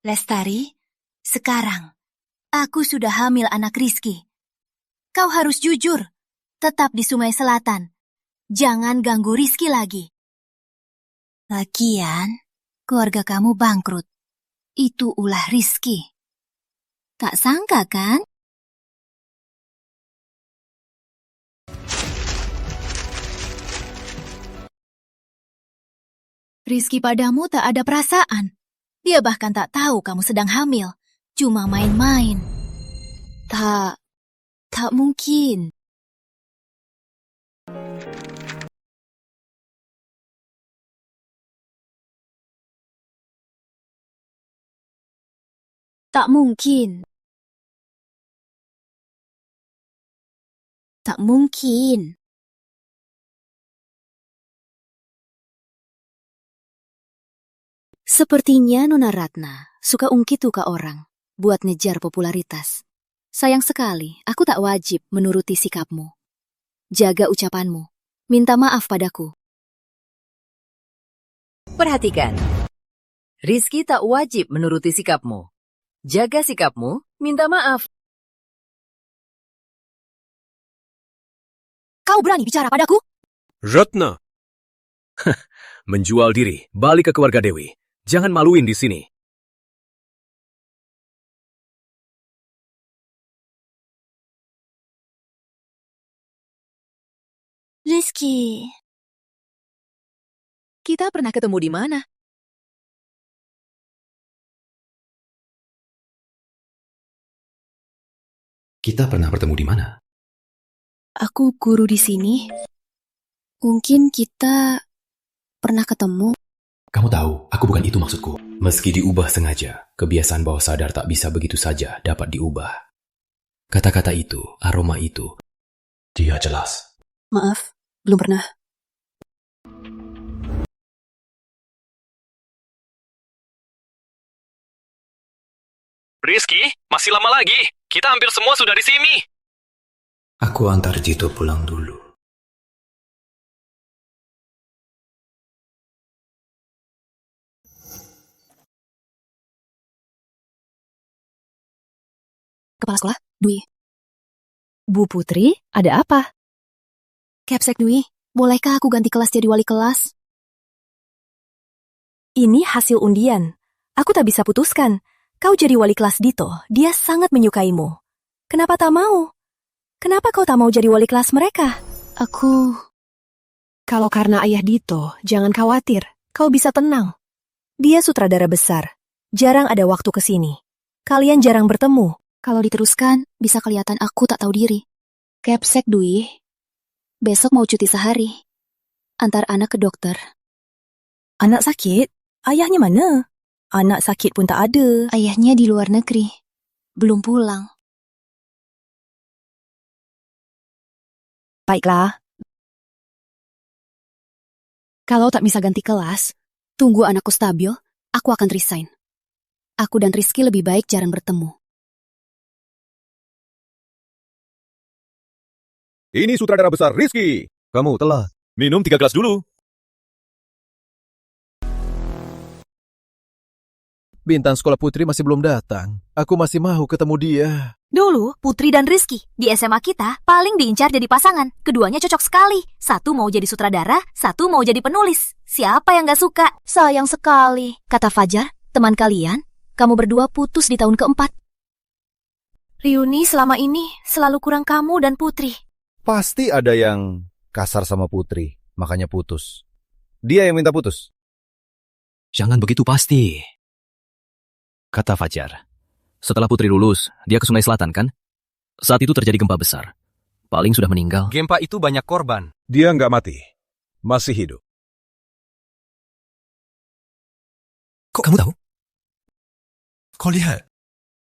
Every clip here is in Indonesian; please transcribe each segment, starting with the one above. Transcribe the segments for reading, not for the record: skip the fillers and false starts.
Lestari, sekarang aku sudah hamil anak Rizky. Kau harus jujur, tetap di Sungai Selatan. Jangan ganggu Rizky lagi. Lagian, keluarga kamu bangkrut. Itu ulah Rizky. Tak sangka kan? Rizky padamu tak ada perasaan. Dia bahkan tak tahu kamu sedang hamil. Cuma main-main. Tak mungkin. Tak mungkin. Tak mungkin. Sepertinya Nona Ratna suka ungkit ke orang buat ngejar popularitas. Sayang sekali, aku tak wajib menuruti sikapmu. Jaga ucapanmu. Minta maaf padaku. Perhatikan. Rizky tak wajib menuruti sikapmu. Jaga sikapmu, minta maaf. Kau berani bicara padaku? Ratna! Menjual diri, balik ke keluarga Dewi. Jangan maluin di sini. Rizky. Kita pernah ketemu di mana? Kita pernah bertemu di mana? Aku guru di sini. Mungkin kita pernah ketemu. Kamu tahu, aku bukan itu maksudku. Meski diubah sengaja, kebiasaan bawah sadar tak bisa begitu saja dapat diubah. Kata-kata itu, aroma itu, dia jelas. Maaf, belum pernah. Rizky, masih lama lagi. Kita hampir semua sudah di sini. Aku antar Jito pulang dulu. Kepala sekolah, Dwi. Bu Putri, ada apa? Capsek Dwi, bolehkah aku ganti kelas jadi wali kelas? Ini hasil undian. Aku tak bisa putuskan. Kau jadi wali kelas Dito, dia sangat menyukaimu. Kenapa tak mau? Kenapa kau tak mau jadi wali kelas mereka? Kalau karena ayah Dito, jangan khawatir. Kau bisa tenang. Dia sutradara besar. Jarang ada waktu ke sini. Kalian jarang bertemu. Kalau diteruskan, bisa kelihatan aku tak tahu diri. Capsek Dwi, besok mau cuti sehari. Antar anak ke dokter. Anak sakit? Ayahnya mana? Anak sakit pun tak ada. Ayahnya di luar negeri. Belum pulang. Baiklah. Kalau tak bisa ganti kelas, tunggu anakku stabil, aku akan resign. Aku dan Rizky lebih baik jarang bertemu. Ini sutradara besar Rizky. Kamu telah minum 3 gelas dulu. Bintang sekolah Putri masih belum datang. Aku masih mau ketemu dia. Dulu, Putri dan Rizky di SMA kita paling diincar jadi pasangan. Keduanya cocok sekali. Satu mau jadi sutradara, satu mau jadi penulis. Siapa yang gak suka? Sayang sekali. Kata Fajar, teman kalian, kamu berdua putus di tahun keempat. Riuni selama ini selalu kurang kamu dan Putri. Pasti ada yang kasar sama Putri, makanya putus. Dia yang minta putus. Jangan begitu pasti. Kata Fajar. Setelah Putri lulus, dia ke Sungai Selatan kan? Saat itu terjadi gempa besar. Paling sudah meninggal. Gempa itu banyak korban. Dia nggak mati. Masih hidup. Kok kamu tahu? Kau lihat.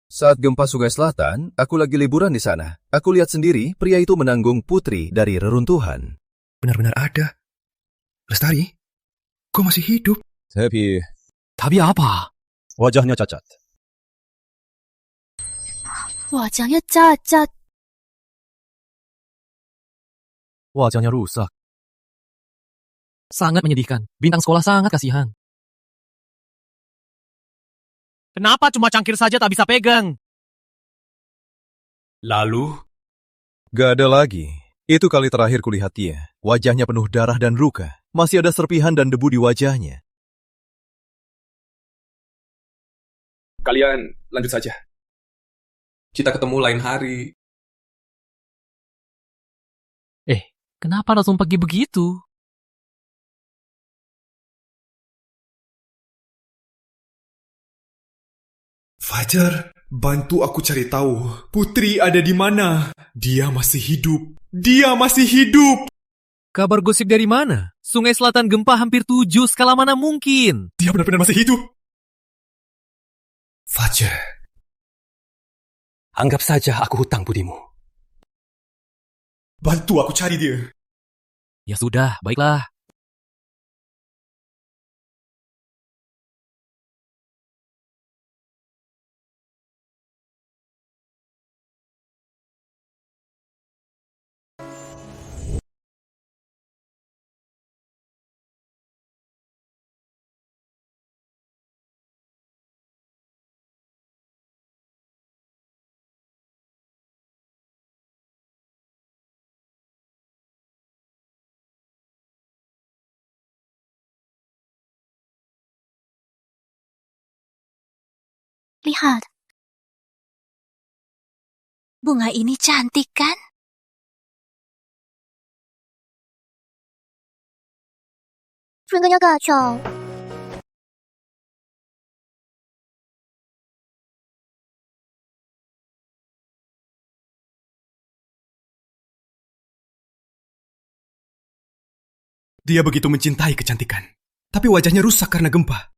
Saat gempa Sungai Selatan, aku lagi liburan di sana. Aku lihat sendiri pria itu menanggung Putri dari reruntuhan. Benar-benar ada. Lestari, kau masih hidup? Tapi apa? Wajahnya cacat. Wajahnya cacat. Wajahnya rusak. Sangat menyedihkan. Bintang sekolah sangat kasihan. Kenapa cuma cangkir saja tak bisa pegang? Lalu, Gak ada lagi. Itu kali terakhir kulihat dia. Wajahnya penuh darah dan luka. Masih ada serpihan dan debu di wajahnya. Kalian lanjut saja. Kita ketemu lain hari. Kenapa langsung pergi begitu? Fajar, bantu aku cari tahu Putri ada di mana. Dia masih hidup. Dia masih hidup. Kabar gosip dari mana? Sungai Selatan gempa hampir 7 skala mana mungkin? Dia benar-benar masih hidup. Fajar, Anggap saja aku hutang budimu. bantu aku cari dia. Ya sudah, baiklah. Lihat. Bunga ini cantik kan? Bunganya kacau. Dia begitu mencintai kecantikan. Tapi wajahnya rusak karena gempa.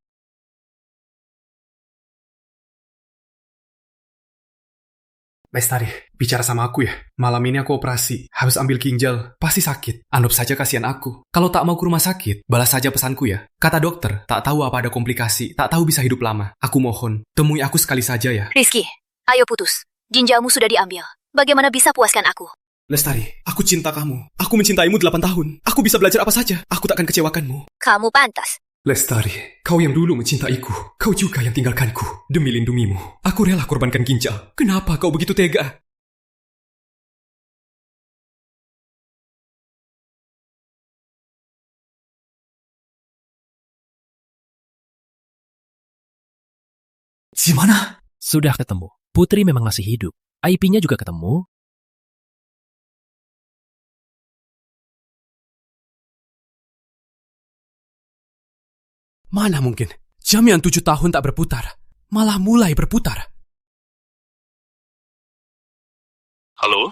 Lestari, bicara sama aku ya. Malam ini aku operasi, harus ambil ginjal. Pasti sakit. Anggap saja kasihan aku. Kalau tak mau ke rumah sakit, balas saja pesanku ya. Kata dokter, tak tahu apa ada komplikasi, tak tahu bisa hidup lama. Aku mohon, temui aku sekali saja ya. Rizky, ayo putus. Ginjalmu sudah diambil. Bagaimana bisa puaskan aku? Lestari, aku cinta kamu. Aku mencintaimu 8 tahun. Aku bisa belajar apa saja. Aku takkan kecewakanmu. Kamu pantas. Lestari, kau yang dulu mencintaiku. Kau juga yang tinggalkanku. Demi lindungimu, aku rela korbankan ginjal. Kenapa kau begitu tega? Gimana? Sudah ketemu. Putri memang masih hidup. IP-nya juga ketemu. Mana mungkin? Jam yang 7 tahun tak berputar. Malah mulai berputar. halo?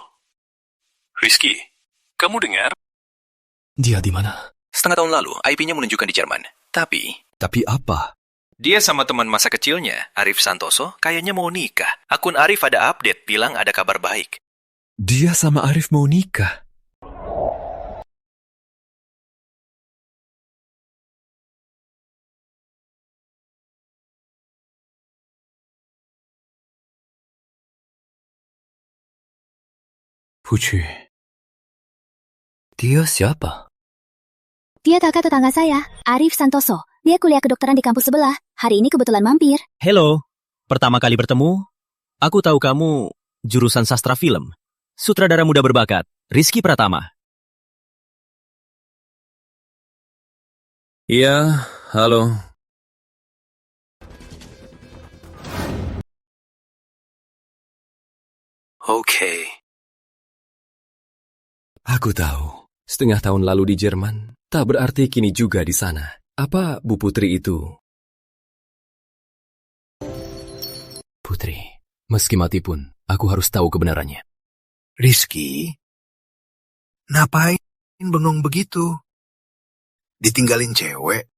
Rizky, kamu dengar? Dia di mana? Setengah tahun lalu, IP-nya menunjukkan di Jerman. Tapi apa? dia sama teman masa kecilnya, Arif Santoso, kayaknya mau nikah. Akun Arif ada update, bilang ada kabar baik. Dia sama Arif mau nikah. Putri. Dia siapa? Dia kakak tetangga saya, Arif Santoso. Dia kuliah kedokteran di kampus sebelah. Hari ini kebetulan mampir. Hello. Pertama kali bertemu, aku tahu kamu jurusan sastra film. Sutradara muda berbakat, Rizky Pratama. Iya, halo. Oke. Aku tahu. Setengah tahun lalu di Jerman, tak berarti kini juga di sana. Apa Bu Putri itu? Putri, meski mati pun, aku harus tahu kebenarannya. Rizky, ngapain bengong begitu? Ditinggalin cewek?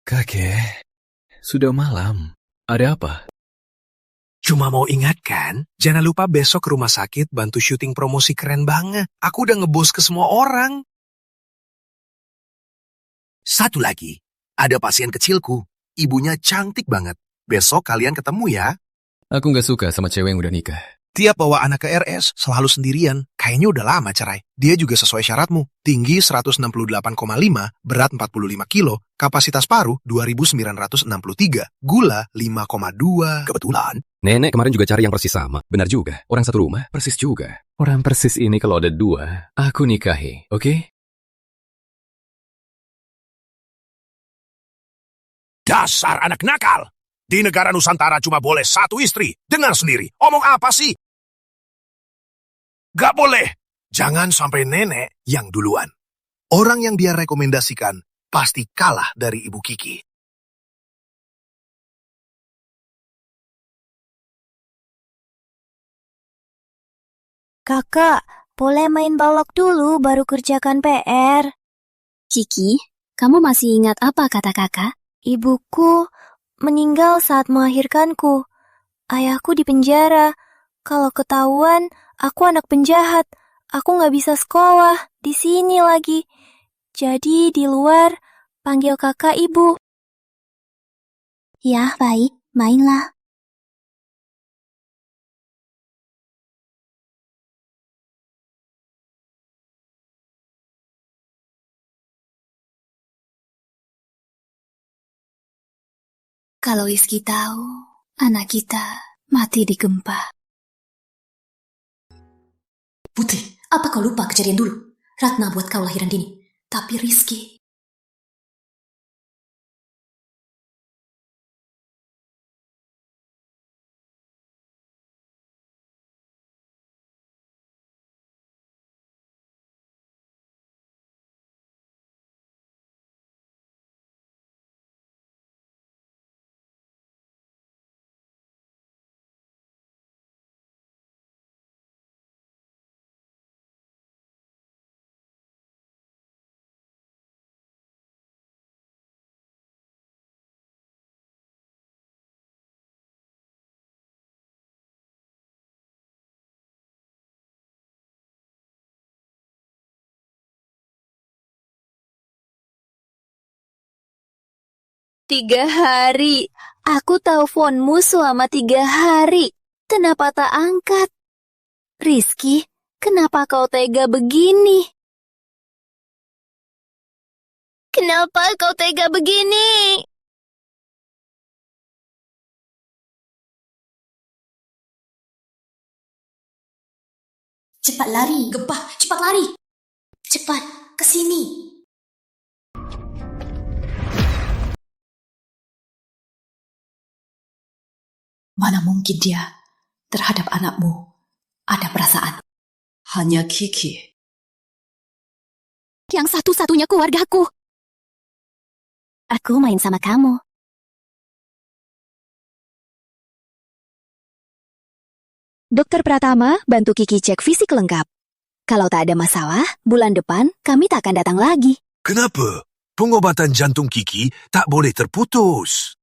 Kakek, sudah malam. Ada apa? Cuma mau ingatkan, jangan lupa besok ke rumah sakit bantu syuting promosi keren banget. Aku udah ngebos ke semua orang. Satu lagi, ada pasien kecilku. Ibunya cantik banget. Besok kalian ketemu ya. Aku nggak suka sama cewek yang udah nikah. Tiap bawa anak ke RS, selalu sendirian. Kayaknya udah lama cerai. Dia juga sesuai syaratmu. Tinggi 168,5, berat 45 kilo, kapasitas paru 2.963, gula 5,2. Kebetulan. Nenek kemarin juga cari yang persis sama. Benar juga. Orang satu rumah, persis juga. Orang persis ini kalau ada dua, aku nikahi, oke? Dasar anak nakal! Di negara Nusantara cuma boleh satu istri. Dengar sendiri, omong apa sih? Gak boleh. Jangan sampai nenek yang duluan. Orang yang dia rekomendasikan pasti kalah dari Ibu Kiki. Kakak, boleh main balok dulu baru kerjakan PR. Kiki, kamu masih ingat apa kata kakak? Ibuku meninggal saat melahirkanku. Ayahku di penjara. Kalau ketahuan, aku anak penjahat. Aku nggak bisa sekolah. Di sini lagi. Jadi di luar, panggil kakak ibu. Ya, baik. Mainlah. Kalau Rizky tahu, anak kita mati di gempa. Putri, apa kau lupa kejadian dulu? Ratna buat kau lahiran dini. Tapi Rizky... Tiga hari. Aku teleponmu selama 3 hari. Kenapa tak angkat? Rizky, kenapa kau tega begini? Kenapa kau tega begini? Cepat lari, Gempah, cepat lari. Cepat, ke sini. Mana mungkin dia terhadap anakmu ada perasaan. Hanya Kiki. Yang satu-satunya keluargaku. Aku main sama kamu. Dokter Pratama, bantu Kiki cek fisik lengkap. Kalau tak ada masalah, bulan depan kami tak akan datang lagi. Kenapa? Pengobatan jantung Kiki tak boleh terputus.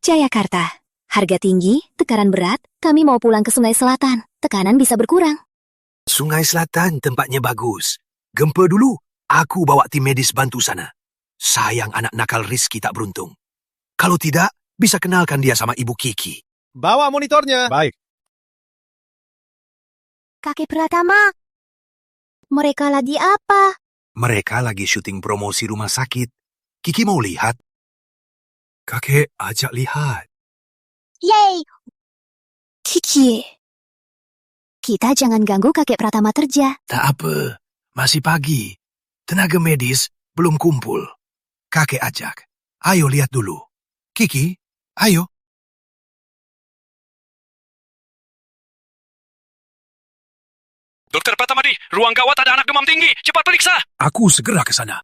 Jayakarta, harga tinggi, tekanan berat, kami mau pulang ke Sungai Selatan. Tekanan bisa berkurang. Sungai Selatan tempatnya bagus. Gempa dulu, aku bawa tim medis bantu sana. Sayang anak nakal Rizky tak beruntung. Kalau tidak, bisa kenalkan dia sama Ibu Kiki. Bawa monitornya. Baik. Kakek Pratama, mereka lagi apa? Mereka lagi syuting promosi rumah sakit. Kiki mau lihat? Kakek ajak lihat. Yeay! Kiki, kita jangan ganggu kakek Pratama kerja. Tak apa, masih pagi. Tenaga medis belum kumpul. Kakek ajak. Ayo lihat dulu. Kiki, ayo. Dokter Patamadi, ruang gawat ada anak demam tinggi. Cepat periksa. Aku segera ke sana.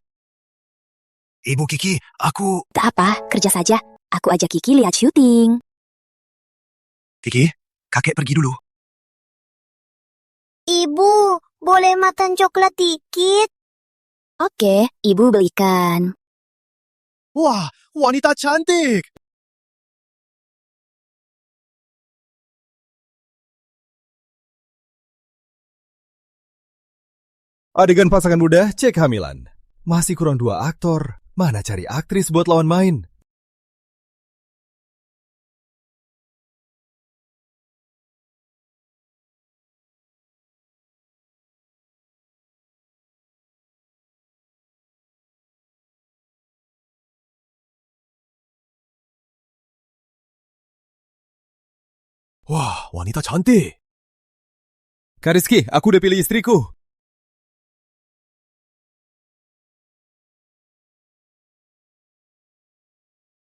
Ibu Kiki, aku... Tak apa, kerja saja. Aku ajak Kiki lihat syuting. Kiki, kakek pergi dulu. Ibu, boleh makan coklat dikit? Oke, ibu belikan. Wah, wanita cantik. Adegan pasangan muda cek hamilan. Masih kurang 2 aktor. Mana cari aktris buat lawan main? Wah, wanita cantik. Kak Rizky, aku udah pilih istriku.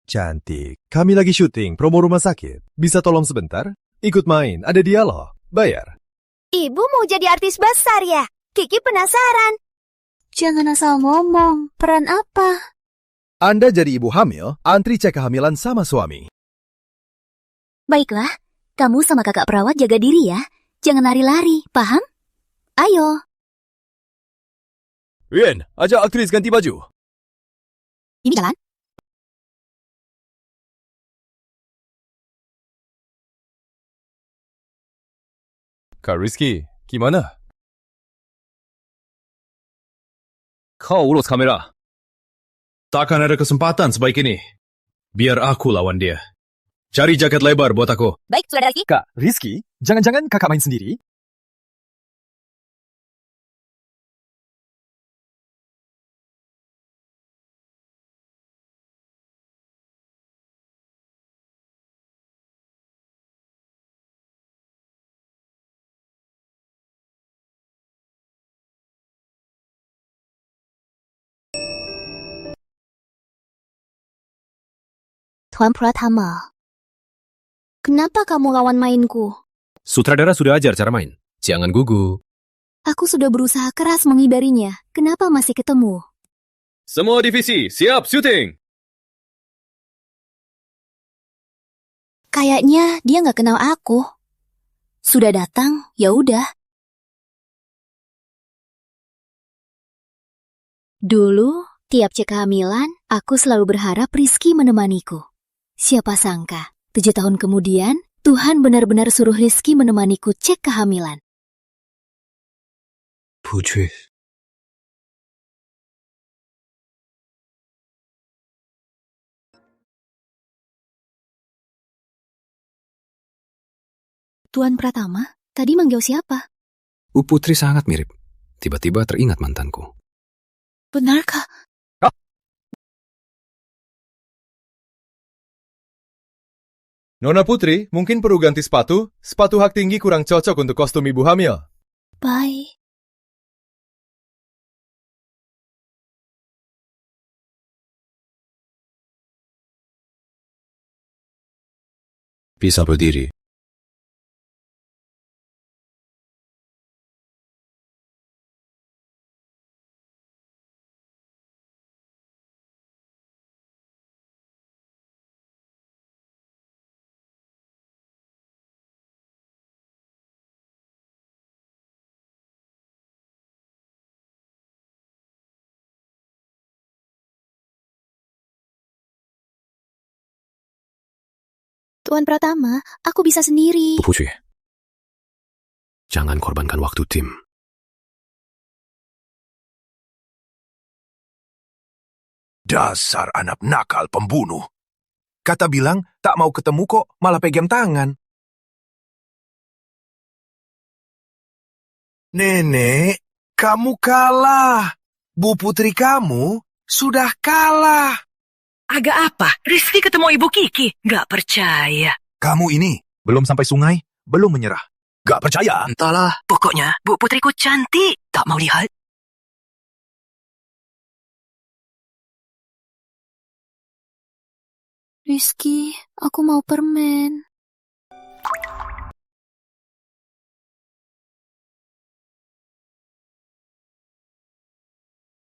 Cantik. Kami lagi syuting promo rumah sakit. Bisa tolong sebentar? Ikut main, ada dialog. Bayar. Ibu mau jadi artis besar ya? Kiki penasaran. Jangan asal ngomong. Peran apa? Anda jadi ibu hamil, antri cek kehamilan sama suami. Baiklah, kamu sama kakak perawat jaga diri ya. Jangan lari-lari, paham? Ayo. Wien, ajak aktris ganti baju. Ini jalan. Kak Rizky, gimana? Kau urus kamera. Takkan ada kesempatan sebaik ini. Biar aku lawan dia. Cari jaket lebar buat aku. Baik, sudah lagi. Kak Rizky, jangan-jangan kakak main sendiri? Tuan Pratama. Kenapa kamu lawan mainku? Sutradara sudah ajar cara main. Jangan gugup. Aku sudah berusaha keras menghindarinya. Kenapa masih ketemu? Semua divisi, siap syuting. Kayaknya dia nggak kenal aku. Sudah datang, ya udah. Dulu, tiap cek kehamilan, aku selalu berharap Rizky menemaniku. Siapa sangka, 7 tahun kemudian, Tuhan benar-benar suruh Rizky menemaniku cek kehamilan. Putri. Tuan Pratama, tadi manggil siapa? Putri sangat mirip. Tiba-tiba teringat mantanku. Benarkah? Nona Putri, mungkin perlu ganti sepatu? Sepatu hak tinggi kurang cocok untuk kostum ibu hamil. Baik. Bisa berdiri. Tuan Pratama, aku bisa sendiri. Putri. Jangan korbankan waktu tim. Dasar anak nakal pembunuh. Kata bilang tak mau ketemu kok, malah pegang tangan. Nenek, kamu kalah. Bu Putri kamu sudah kalah. Agak apa? Rizky ketemu Ibu Kiki? Gak percaya. Kamu ini belum sampai sungai, belum menyerah. Gak percaya? Entahlah. Pokoknya Bu Putriku cantik. Tak mau lihat? Rizky, aku mau permen.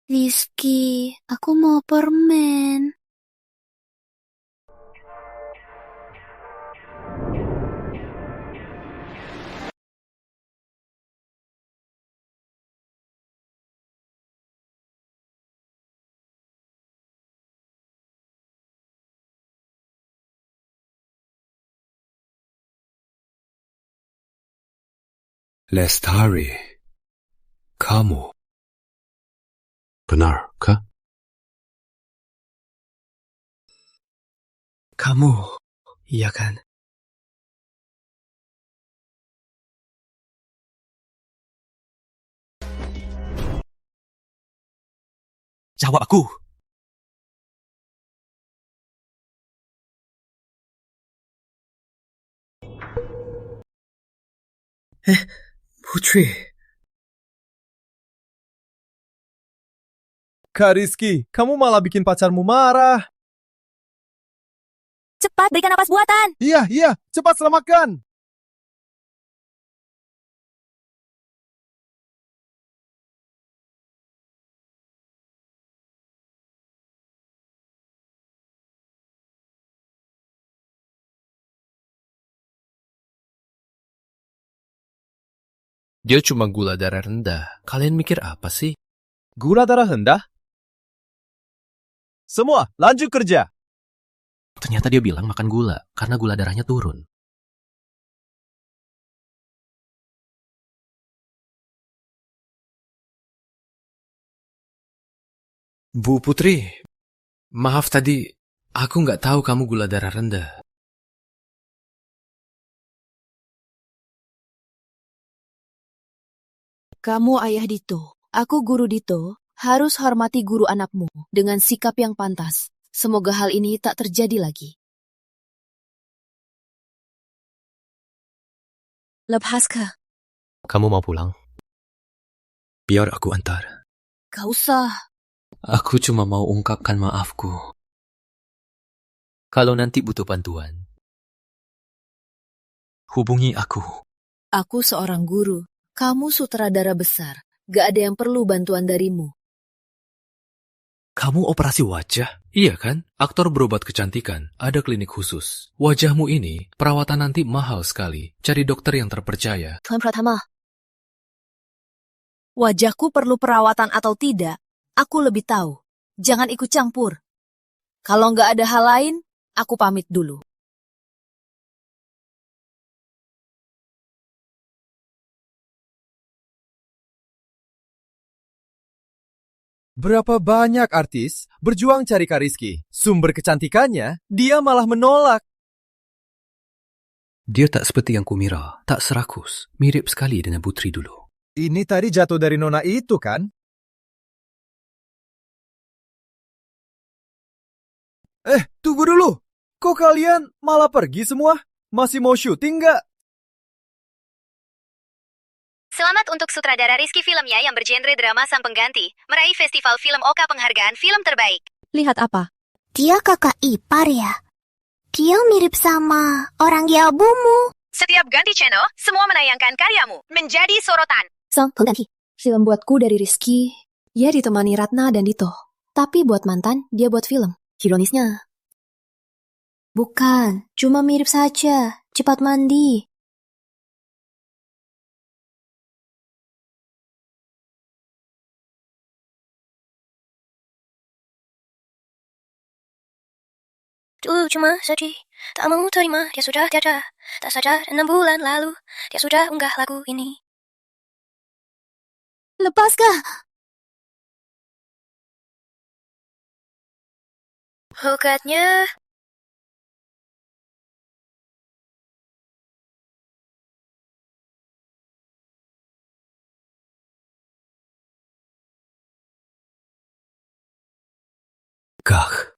Rizky, aku mau permen. Lestari. Kamu. Benarkah? Kamu, iya kan? Jawab aku. Putri. Kak Rizky, kamu malah bikin pacarmu marah. Cepat berikan napas buatan. Iya, cepat selamatkan. Dia cuma gula darah rendah. Kalian mikir apa sih? Gula darah rendah? Semua, lanjut kerja. Ternyata dia bilang makan gula, karena gula darahnya turun. Bu Putri, maaf tadi. Aku nggak tahu kamu gula darah rendah. Kamu ayah Dito, aku guru Dito, harus hormati guru anakmu dengan sikap yang pantas. Semoga hal ini tak terjadi lagi. Lephaska, Kamu mau pulang? Biar aku antar. gak usah. Aku cuma mau ungkapkan maafku. Kalau nanti butuh bantuan, hubungi aku. Aku seorang guru, kamu sutradara besar. Gak ada yang perlu bantuan darimu. Kamu operasi wajah? Iya kan? Aktor berobat kecantikan, ada klinik khusus. Wajahmu ini, perawatan nanti mahal sekali. Cari dokter yang terpercaya. Tuan Pratama, wajahku perlu perawatan atau tidak, aku lebih tahu. Jangan ikut campur. Kalau nggak ada hal lain, aku pamit dulu. Berapa banyak artis berjuang cari Kak Rizky. Sumber kecantikannya, dia malah menolak. Dia tak seperti yang kumira, tak serakus. Mirip sekali dengan Putri dulu. Ini tadi jatuh dari nona itu kan? Tunggu dulu. Kok kalian malah pergi semua? Masih mau syuting nggak? Selamat untuk sutradara Rizky filmnya yang bergenre drama Sang Pengganti, meraih Festival Film Oka penghargaan film terbaik. Lihat apa? Dia kakak ipar ya? Dia mirip sama orang Yabumu. Setiap ganti channel, semua menayangkan karyamu, menjadi sorotan. Sang Pengganti. Film buatku dari Rizky. Ya ditemani Ratna dan Dito. Tapi buat mantan, dia buat film. Ironisnya. Bukan, cuma mirip saja. Cepat mandi. Cuma sedih, tak mau terima dia sudah tiada. Tak sadar 6 bulan lalu, dia sudah unggah lagu ini. Lepaskah? Ogatnya. Kak.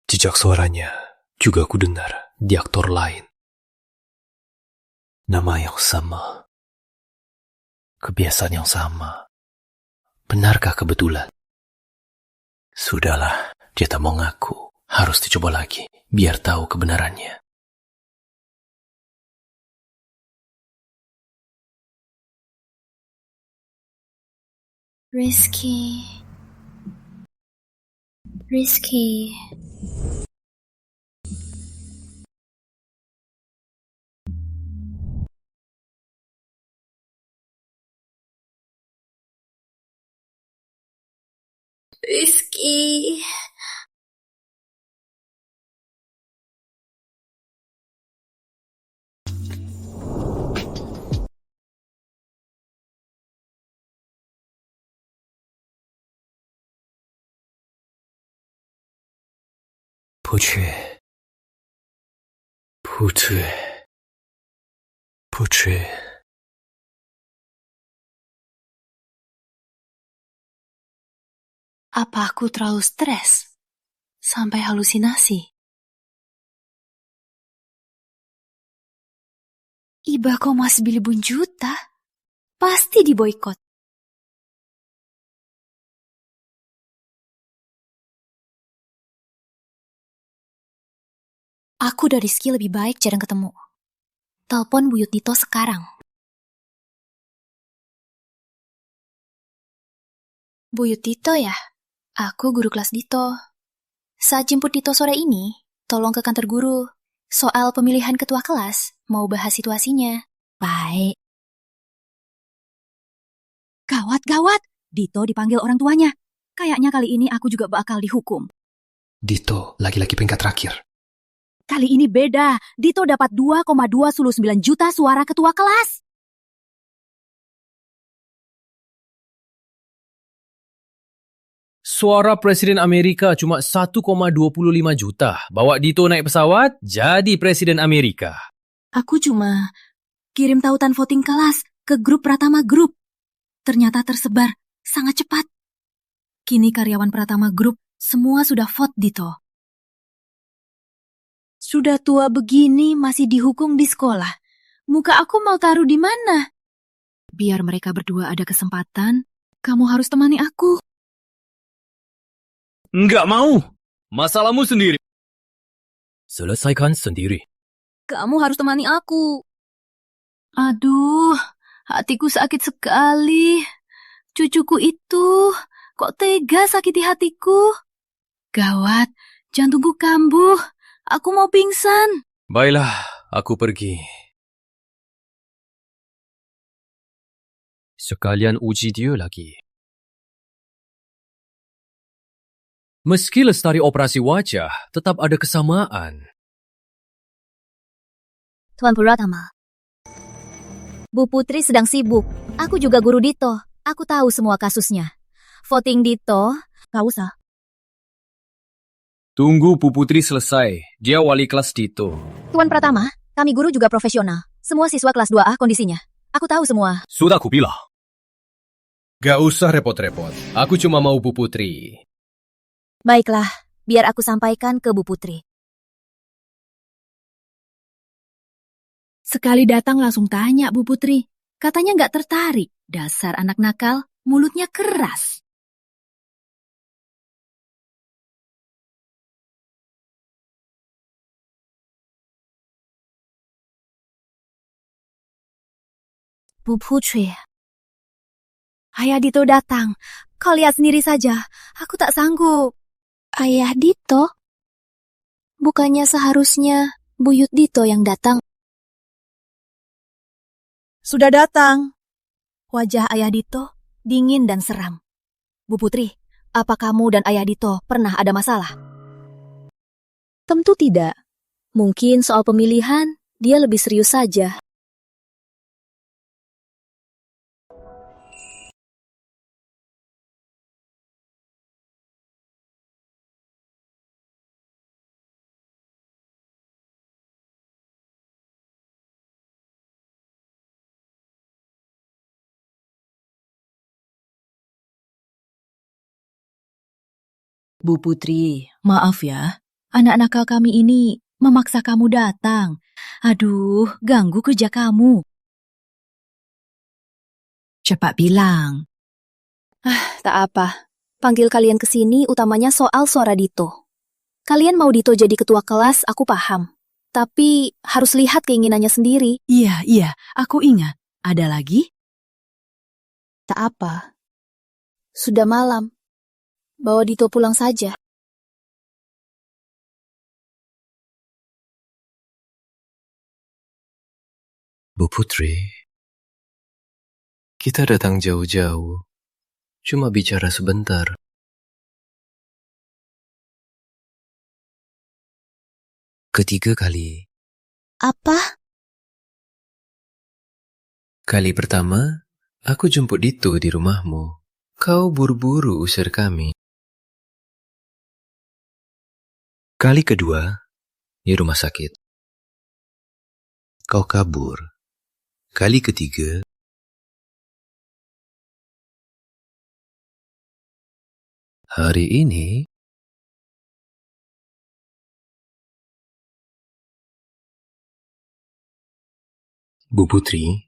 Jejak suaranya juga aku dengar di aktor lain. Nama yang sama. Kebiasaan yang sama. Benarkah kebetulan? Sudahlah, dia tak mau ngaku. Harus dicoba lagi, biar tahu kebenarannya. Rizky. Rizky. Putri. Apa aku terlalu stres? Sampai halusinasi? Iba kau masih beli juta? Pasti diboikot. Aku dan Rizky lebih baik jarang ketemu. Telepon Buyut Dito sekarang. Buyut Dito ya? Aku guru kelas Dito. Saat jemput Dito sore ini, tolong ke kantor guru. Soal pemilihan ketua kelas, mau bahas situasinya. Baik. Gawat. Dito dipanggil orang tuanya. Kayaknya kali ini aku juga bakal dihukum. Dito, laki-laki peringkat terakhir. Kali ini beda. Dito dapat 2,29 juta suara ketua kelas. Suara Presiden Amerika cuma 1,25 juta. Bawa Dito naik pesawat, jadi Presiden Amerika. Aku cuma kirim tautan voting kelas ke grup Pratama Group. Ternyata tersebar sangat cepat. Kini karyawan Pratama Group semua sudah vote Dito. Sudah tua begini masih dihukum di sekolah. Muka aku mau taruh di mana? Biar mereka berdua ada kesempatan, kamu harus temani aku. Nggak mau. Masalahmu sendiri. Selesaikan sendiri. Kamu harus temani aku. Aduh, hatiku sakit sekali. Cucuku itu, kok tega sakiti hatiku? Gawat, jantungku kambuh. Aku mau pingsan. Baiklah, aku pergi. Sekalian uji dia lagi. Meski lestari operasi wajah, tetap ada kesamaan. Tuan Pratama. Bu Putri sedang sibuk. Aku juga guru Dito. Aku tahu semua kasusnya. Voting Dito, gak usah. Tunggu Bu Putri selesai. Dia wali kelas Dito. Tuan Pratama, kami guru juga profesional. Semua siswa kelas 2A kondisinya. Aku tahu semua. Sudah aku bilang. Gak usah repot-repot. Aku cuma mau Bu Putri. Baiklah, biar aku sampaikan ke Bu Putri. Sekali datang langsung tanya Bu Putri. Katanya nggak tertarik. Dasar anak nakal, mulutnya keras. Bu Putri. Ayah Dito datang. Kau lihat sendiri saja. Aku tak sanggup. Ayah Dito? Bukannya seharusnya Buyut Dito yang datang? Sudah datang. Wajah Ayah Dito dingin dan seram. Bu Putri, apa kamu dan Ayah Dito pernah ada masalah? Tentu tidak. Mungkin soal pemilihan, dia lebih serius saja. Bu Putri, maaf ya. Anak nakal kami ini memaksa kamu datang. Aduh, ganggu kerja kamu. Cepat bilang. Tak apa. Panggil kalian ke sini utamanya soal suara Dito. Kalian mau Dito jadi ketua kelas, aku paham. Tapi harus lihat keinginannya sendiri. Iya, aku ingat. Ada lagi? Tak apa. Sudah malam. Bawa Dito pulang saja. Bu Putri, kita datang jauh-jauh. Cuma bicara sebentar. Ketiga kali. Apa? Kali pertama, aku jemput Dito di rumahmu. Kau buru-buru usir kami. Kali kedua, di rumah sakit. Kau kabur. Kali ketiga, hari ini, Bu Putri,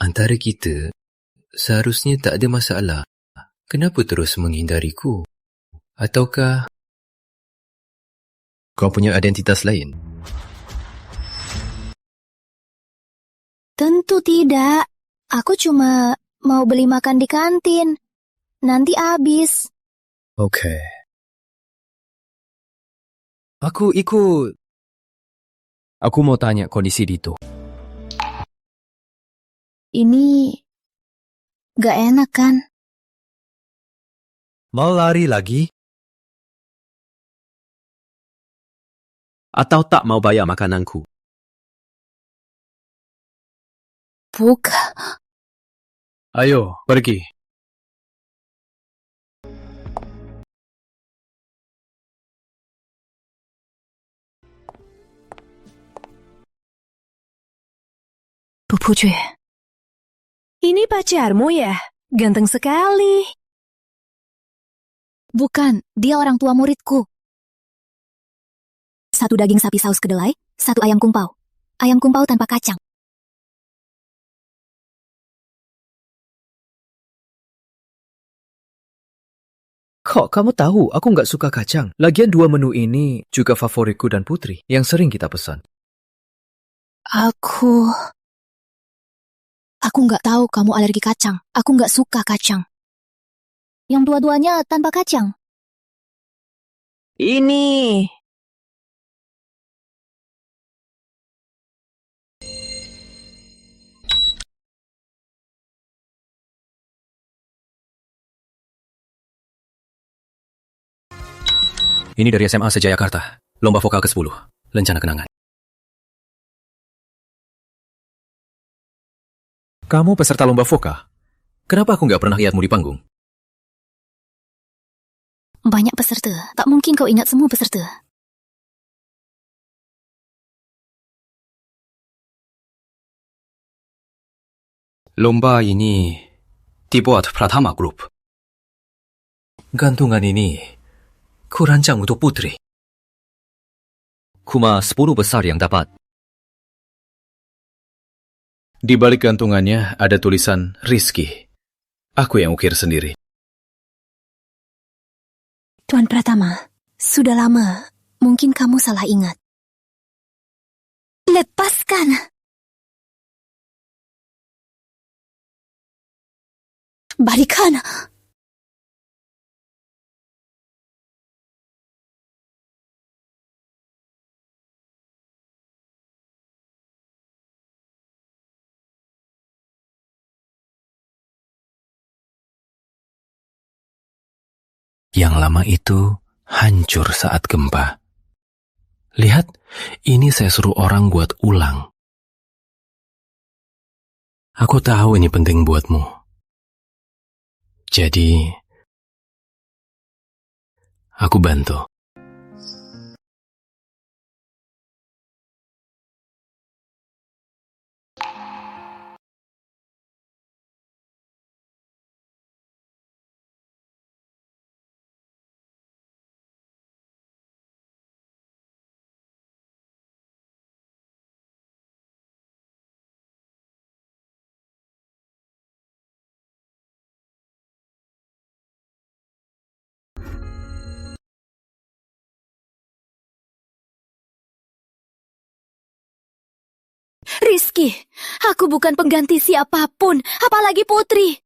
antara kita seharusnya tak ada masalah. Kenapa terus menghindariku? Ataukah Kau punya identitas lain? Tentu tidak. Aku cuma mau beli makan di kantin. Nanti habis. Oke. Aku ikut. Aku mau tanya kondisi Dito. Ini gak enak kan? Mau lari lagi? Atau tak mau bayar makananku? Buka. Ayo, pergi. Bu Putri. Ini pacarmu ya? Ganteng sekali. Bukan, dia orang tua muridku. Satu daging sapi saus kedelai, satu ayam kumpau. Ayam kumpau tanpa kacang. Kok kamu tahu aku nggak suka kacang? Lagian dua menu ini juga favoritku dan Putri yang sering kita pesan. Aku nggak tahu kamu alergi kacang. Aku nggak suka kacang. Yang dua-duanya tanpa kacang. Ini. Ini dari SMA Sejayakarta. Lomba vokal ke-10. Lencana kenangan. Kamu peserta lomba vokal? Kenapa aku nggak pernah lihatmu di panggung? Banyak peserta. Tak mungkin kau ingat semua peserta. Lomba ini dibuat Pratama Group. Gantungan ini kurancang untuk Putri. Cuma 10 besar yang dapat. Di balik gantungannya ada tulisan Rizky. Aku yang ukir sendiri. Tuan Pratama, sudah lama. Mungkin kamu salah ingat. Lepaskan! Balikan! Yang lama itu hancur saat gempa. Lihat, ini saya suruh orang buat ulang. Aku tahu ini penting buatmu. Jadi, aku bantu. Rizky, aku bukan pengganti siapapun, apalagi Putri.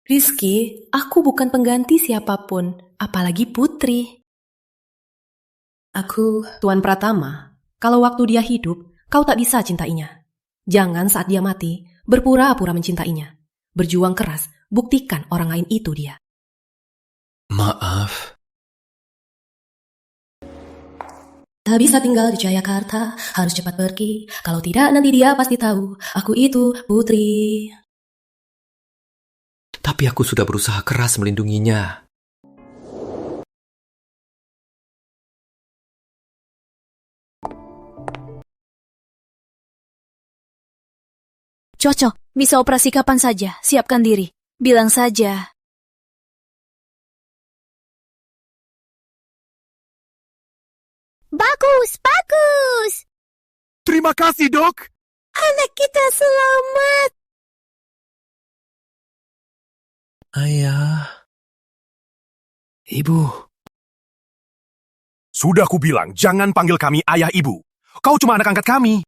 Rizky, aku bukan pengganti siapapun, apalagi Putri. Aku Tuan Pratama. Kalau waktu dia hidup, kau tak bisa cintainya. Jangan saat dia mati, berpura-pura mencintainya. Berjuang keras, buktikan orang lain itu dia. Maaf. Tak bisa tinggal di Jayakarta, harus cepat pergi. Kalau tidak, nanti dia pasti tahu. Aku itu Putri. Tapi aku sudah berusaha keras melindunginya. Cocok, bisa operasi kapan saja, siapkan diri. Bilang saja. Bagus, bagus. Terima kasih, Dok. Anak kita selamat. Ayah. Ibu. Sudah kubilang, jangan panggil kami ayah ibu. Kau cuma anak angkat kami.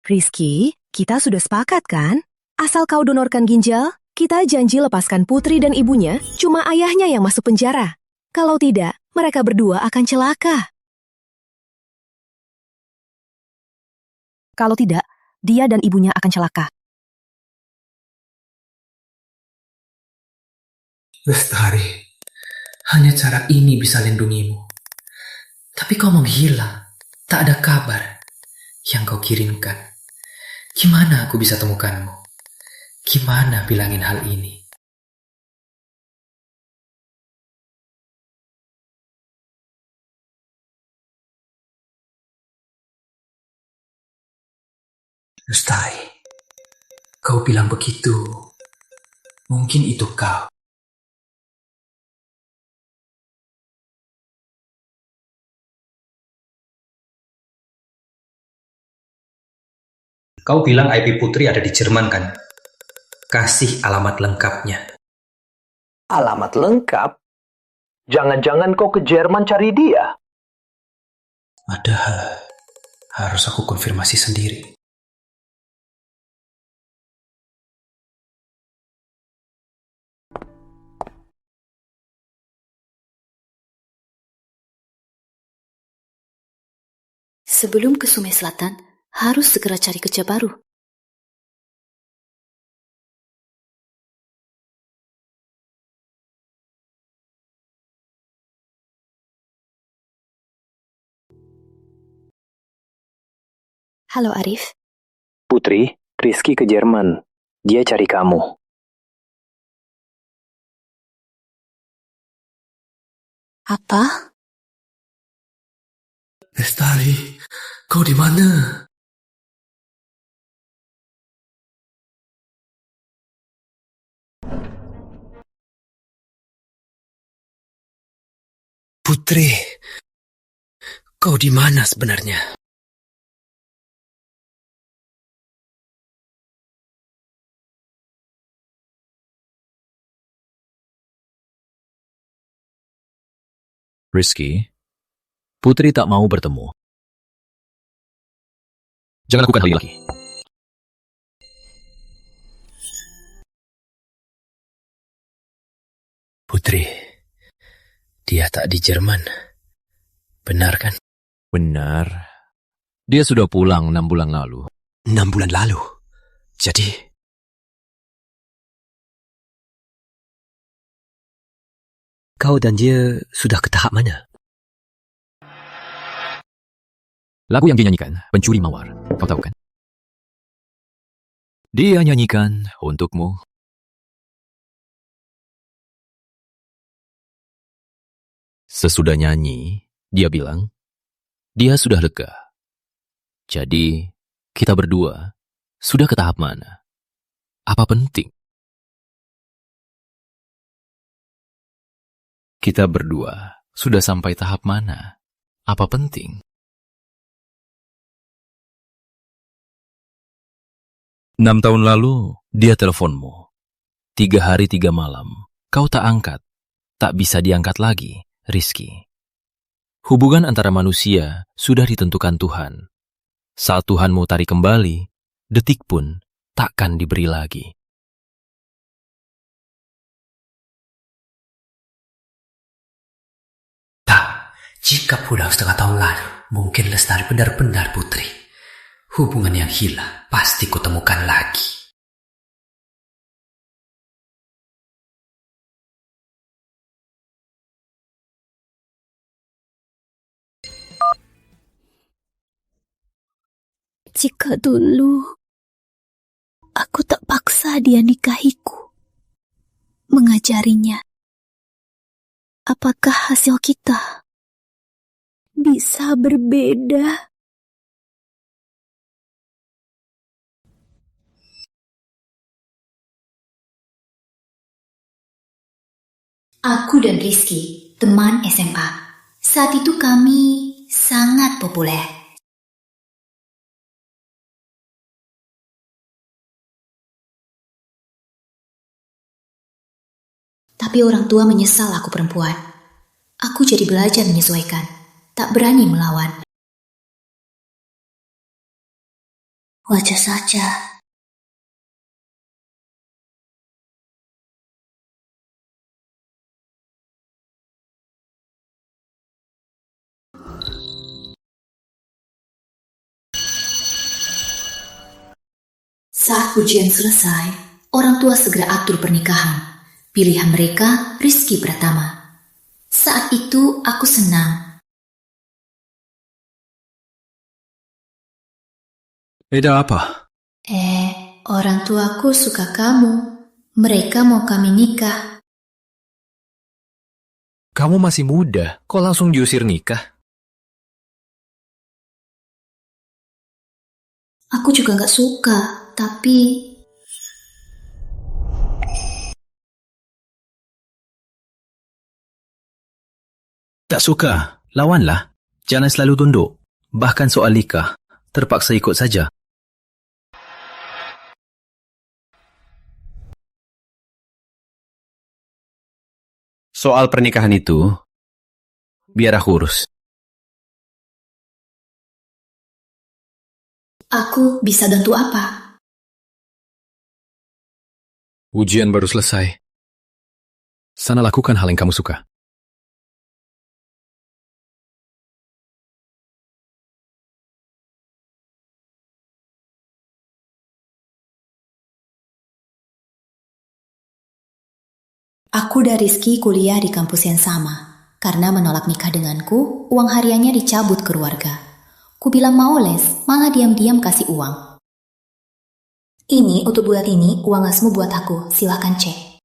Rizky, kita sudah sepakat kan? Asal kau donorkan ginjal, kita janji lepaskan Putri dan ibunya, cuma ayahnya yang masuk penjara. Kalau tidak, mereka berdua akan celaka. Kalau tidak, dia dan ibunya akan celaka. Lestari, hanya cara ini bisa lindungimu. Tapi kau menghilang, tak ada kabar yang kau kirimkan. Gimana aku bisa temukanmu? Gimana bilangin hal ini? Lestari, kau bilang begitu. Mungkin itu kau. Kau bilang IP Putri ada di Jerman kan? Kasih alamat lengkapnya. Alamat lengkap? Jangan-jangan kau ke Jerman cari dia? Padahal harus aku konfirmasi sendiri. Sebelum ke Sungai Selatan, harus segera cari kerja baru. Halo Arif. Putri, Rizky ke Jerman. Dia cari kamu. Apa? Lestari, kau di mana? Putri, kau di mana sebenarnya? Rizky, Putri tak mau bertemu. Jangan lakukan hal ini lagi. Putri, dia tak di Jerman. Benar kan? Benar. Dia sudah pulang 6 bulan lalu. 6 bulan lalu? Jadi... Kau dan dia sudah ke tahap mana? Lagu yang dia nyanyikan, Pencuri Mawar. Kau tahu kan? Dia nyanyikan untukmu. Sesudah nyanyi, dia bilang, dia sudah lega. Jadi, kita berdua sudah ke tahap mana? Apa penting? Kita berdua sudah sampai tahap mana? Apa penting? 6 tahun lalu, dia teleponmu. 3 hari 3 malam, kau tak angkat. Tak bisa diangkat lagi, Rizky. Hubungan antara manusia sudah ditentukan Tuhan. Saat Tuhan mau tarik kembali, detik pun takkan diberi lagi. Jika pulang 1/2 tahun lalu, mungkin Lestari benar-benar Putri. Hubungan yang hilang pasti kutemukan lagi. Jika dulu aku tak paksa dia nikahiku, mengajarinya, apakah hasil kita bisa berbeda? Aku dan Rizky, teman SMA. Saat itu kami sangat populer. Tapi orang tua menyesal aku perempuan. Aku jadi belajar menyesuaikan, tak berani melawan. Wajar saja. Saat ujian selesai, orang tua segera atur pernikahan. Pilihan mereka Rizky Pratama. Saat itu aku senang. Ada apa? Orang tuaku suka kamu. Mereka mau kami nikah. Kamu masih muda, kok langsung diusir nikah? Aku juga gak suka, tapi... Tak suka, lawanlah. Jangan selalu tunduk. Bahkan soal nikah, terpaksa ikut saja. Soal pernikahan itu, biar aku urus. Aku bisa bantu apa? Ujian baru selesai. Sana lakukan hal yang kamu suka. Aku dan Rizky kuliah di kampus yang sama. Karena menolak nikah denganku, uang hariannya dicabut keluarga. Ku bilang mau les, malah diam-diam kasih uang. Ini untuk bulan ini, uang asmu buat aku, silahkan cek.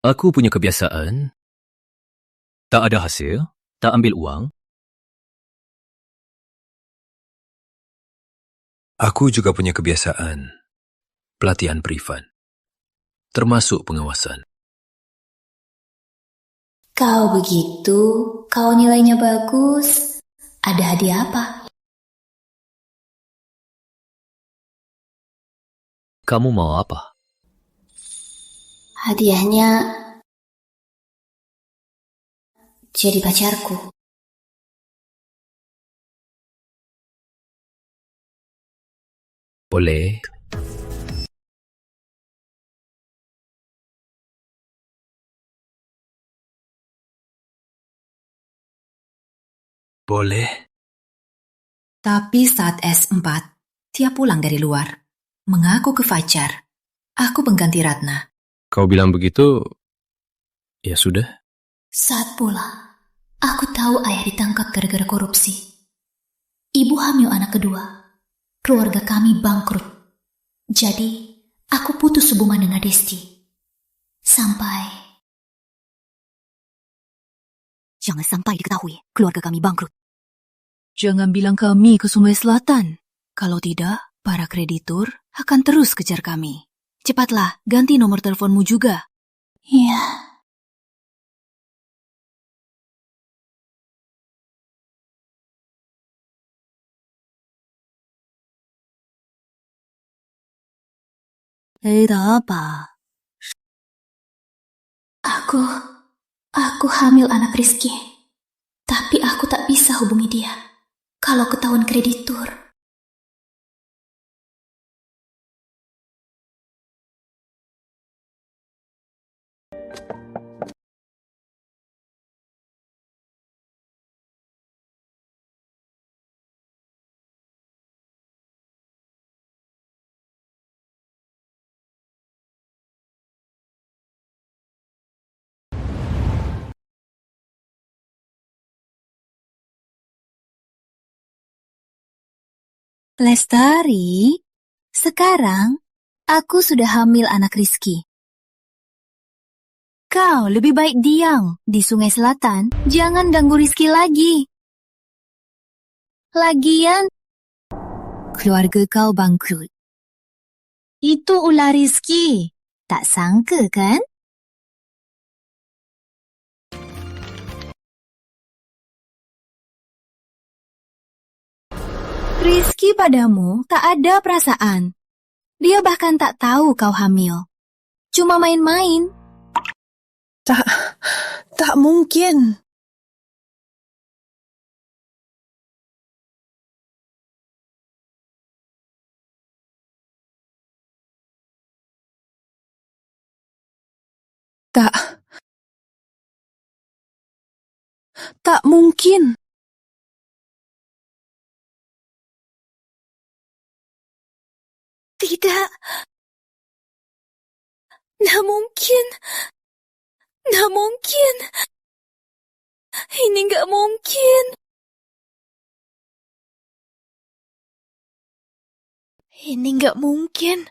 Aku punya kebiasaan. Tak ada hasil, tak ambil uang. Aku juga punya kebiasaan. Pelatihan privat. Termasuk pengawasan. Kau begitu, kau nilainya bagus. Ada hadiah apa? Kamu mau apa? Hadiahnya jadi pacarku. Boleh. Boleh. Tapi saat S4, dia pulang dari luar. Mengaku ke Fajar. Aku pengganti Ratna. Kau bilang begitu, ya sudah. Saat pulang, aku tahu ayah ditangkap gara-gara korupsi. Ibu hamil anak kedua. Keluarga kami bangkrut. Jadi, aku putus hubungan dengan Desti. Sampai... Jangan sampai diketahui keluarga kami bangkrut. Jangan bilang kami ke Sungai Selatan. Kalau tidak, para kreditur akan terus kejar kami. Cepatlah, ganti nomor teleponmu juga. Iya. Tak apa. Aku hamil anak Rizky. Tapi aku tak bisa hubungi dia. Kalau ketahuan kreditur. Lestari, sekarang aku sudah hamil anak Rizky. Kau lebih baik diam di Sungai Selatan, jangan ganggu Rizky lagi. Lagian, keluarga kau bangkrut. Itu ulah Rizky. Tak sangka kan? Rizky padamu tak ada perasaan. Dia bahkan tak tahu kau hamil. Cuma main-main. Tak mungkin. Tak mungkin. Tidak. Nggak mungkin. Nggak mungkin. Ini nggak mungkin. Ini nggak mungkin.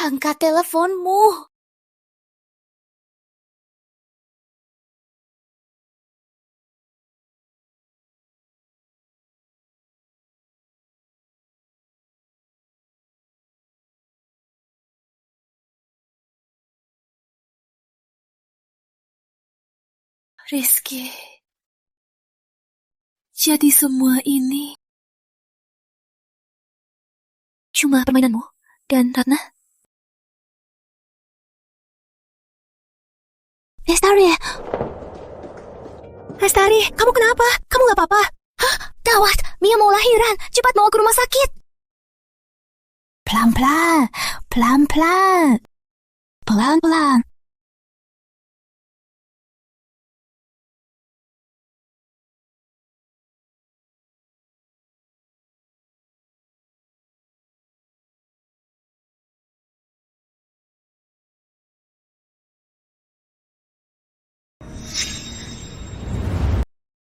Angkat teleponmu. Rizky. Jadi semua ini cuma permainanmu dan Ratna? Lestari, kamu kenapa? Kamu gak apa-apa? Hah? Gawat, Mia mau lahiran. Cepat bawa ke rumah sakit. Pelan-pelan, pelan-pelan, pelan-pelan.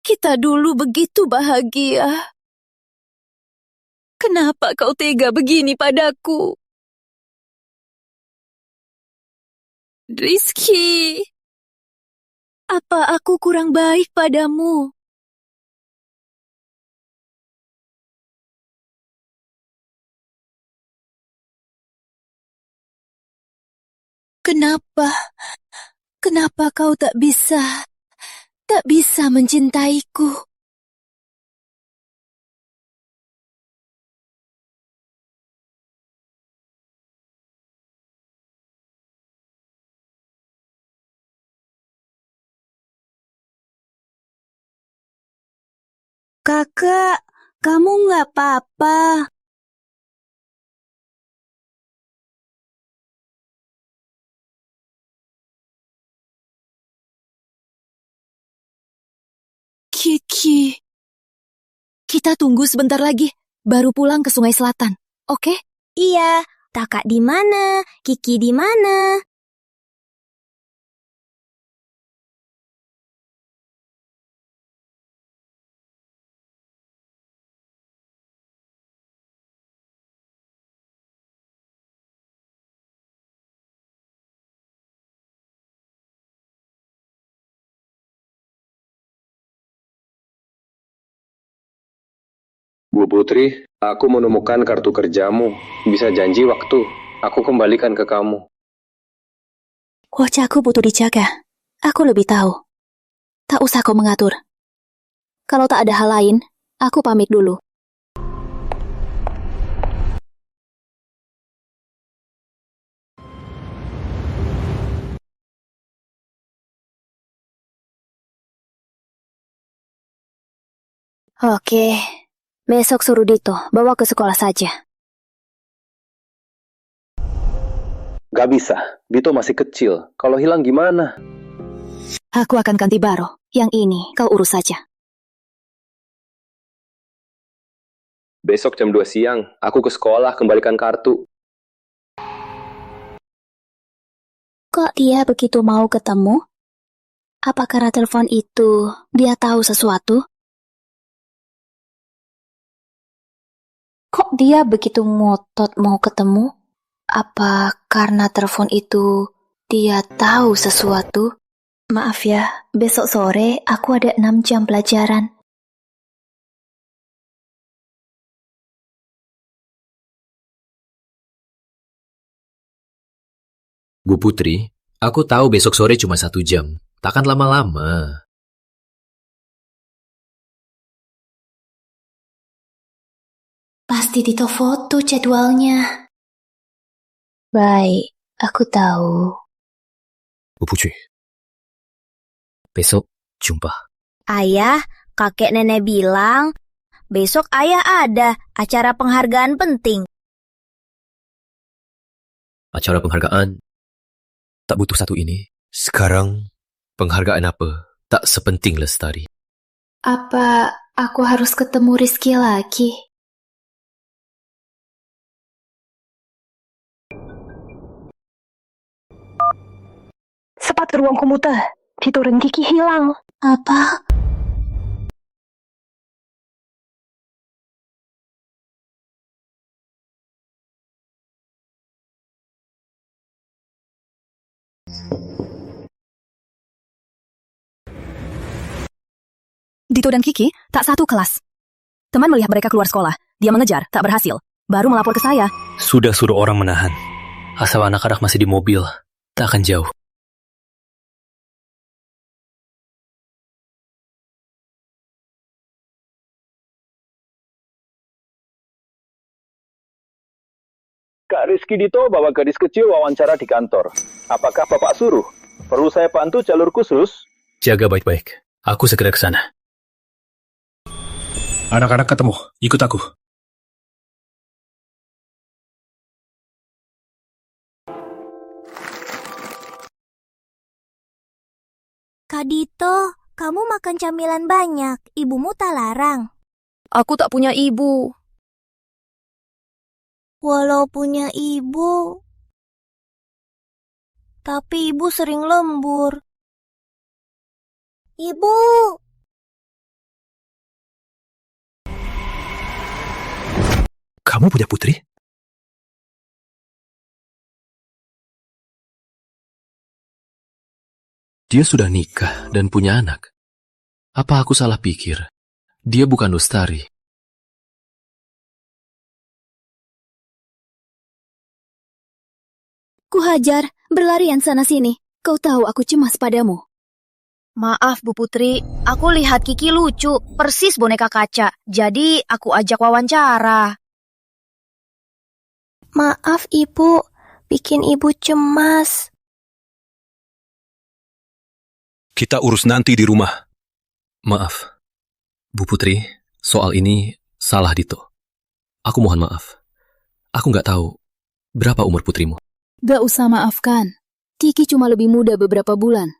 Kita dulu begitu bahagia. Kenapa kau tega begini padaku? Rizky, apa aku kurang baik padamu? Kenapa? Kenapa kau tak bisa mencintaiku? Kakak, kamu nggak apa-apa. Kiki. Kita tunggu sebentar lagi, baru pulang ke Sungai Selatan, oke? Iya, kakak di mana? Kiki di mana? Bu Putri, aku menemukan kartu kerjamu. Bisa janji waktu, aku kembalikan ke kamu. Wajahku butuh dijaga. Aku lebih tahu. Tak usah kau mengatur. Kalau tak ada hal lain, aku pamit dulu. Oke. Besok suruh Dito bawa ke sekolah saja. Gak bisa, Dito masih kecil. Kalau hilang gimana? Aku akan ganti Baro. Yang ini kau urus saja. Besok jam 2 siang, aku ke sekolah kembalikan kartu. Kok dia begitu mau ketemu? Apa karena telepon itu dia tahu sesuatu? Kok dia begitu ngotot mau ketemu? Apa karena telepon itu dia tahu sesuatu? Maaf ya, besok sore aku ada 6 jam pelajaran. Bu Putri, aku tahu besok sore cuma 1 jam. Takkan lama-lama. Pasti Dito foto jadwalnya. Baik, aku tahu. Bu Putri, besok jumpa. Ayah, kakek nenek bilang, besok ayah ada acara penghargaan penting. Acara penghargaan tak butuh satu ini. Sekarang, penghargaan apa tak sepenting Lestari. Apa aku harus ketemu Rizky lagi? Cepat ke ruang komuter. Dito dan Kiki hilang. Apa? Dito dan Kiki tak satu kelas. Teman melihat mereka keluar sekolah. Dia mengejar, tak berhasil. Baru melapor ke saya. Sudah suruh orang menahan. Asal anak-anak masih di mobil, tak akan jauh. Kak Rizky Dito bawa gadis kecil wawancara di kantor. Apakah Bapak suruh? Perlu saya bantu jalur khusus? Jaga baik-baik. Aku segera ke sana. Anak-anak ketemu, ikut aku. Kak Dito, kamu makan camilan banyak. Ibumu tak larang. Aku tak punya ibu. Walau punya ibu, tapi ibu sering lembur. Ibu! Kamu punya putri? Dia sudah nikah dan punya anak. Apa aku salah pikir? Dia bukan Lestari. Ku hajar, berlarian sana-sini. Kau tahu aku cemas padamu. Maaf Bu Putri, aku lihat Kiki lucu, persis boneka kaca. Jadi aku ajak wawancara. Maaf ibu, bikin ibu cemas. Kita urus nanti di rumah. Maaf, Bu Putri, soal ini salah Dito. Aku mohon maaf. Aku nggak tahu berapa umur putrimu. Gak usah maafkan. Kiki cuma lebih muda beberapa bulan.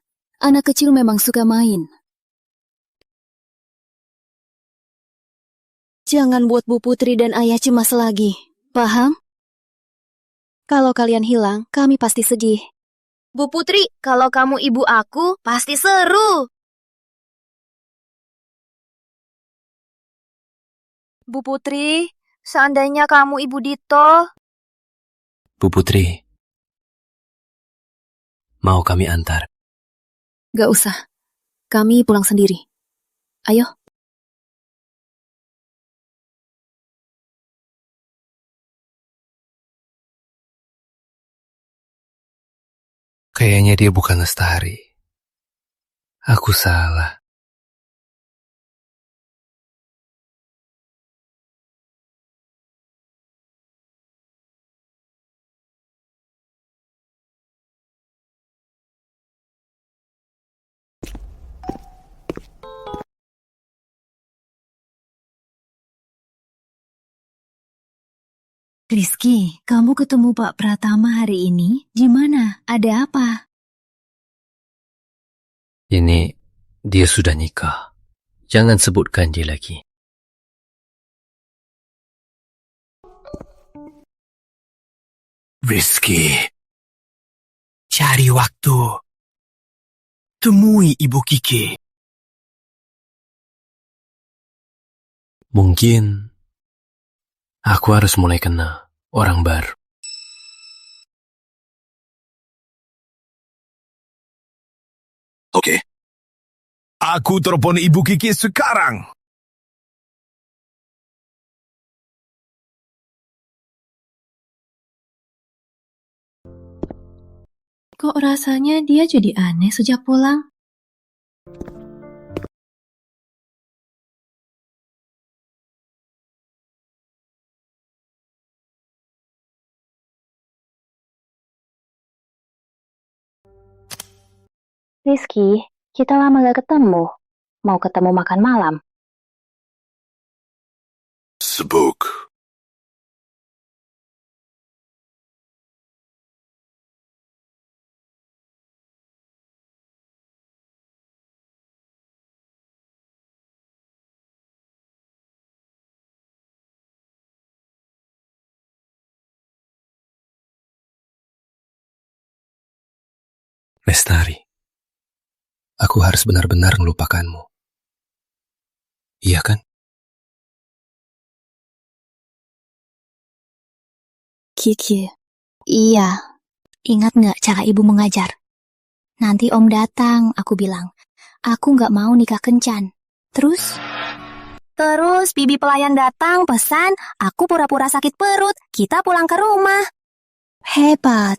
Anak kecil memang suka main. Jangan buat Bu Putri dan ayah cemas lagi. Paham? Kalau kalian hilang, kami pasti sedih. Bu Putri, kalau kamu ibu aku, pasti seru. Bu Putri, seandainya kamu ibu Dito. Bu Putri, mau kami antar? Gak usah. Kami pulang sendiri. Ayo. Kayaknya dia bukan Lestari. Aku salah. Rizky, kamu ketemu Pak Pratama hari ini? Gimana? Ada apa? Ini dia sudah nikah. Jangan sebutkan dia lagi. Rizky, cari waktu. Temui Ibu Kiki. Mungkin aku harus mulai kenal orang baru. Oke. Aku telepon Ibu Kiki sekarang. Kok rasanya dia jadi aneh sejak pulang? Rizky, kita lama gak ketemu. Mau ketemu makan malam? Sibuk. Lestari, aku harus benar-benar melupakanmu. Iya kan? Kiki, iya. Ingat nggak cara ibu mengajar? Nanti om datang, aku bilang. Aku nggak mau nikah kencan. Terus? Terus bibi pelayan datang, pesan, aku pura-pura sakit perut, kita pulang ke rumah. Hebat.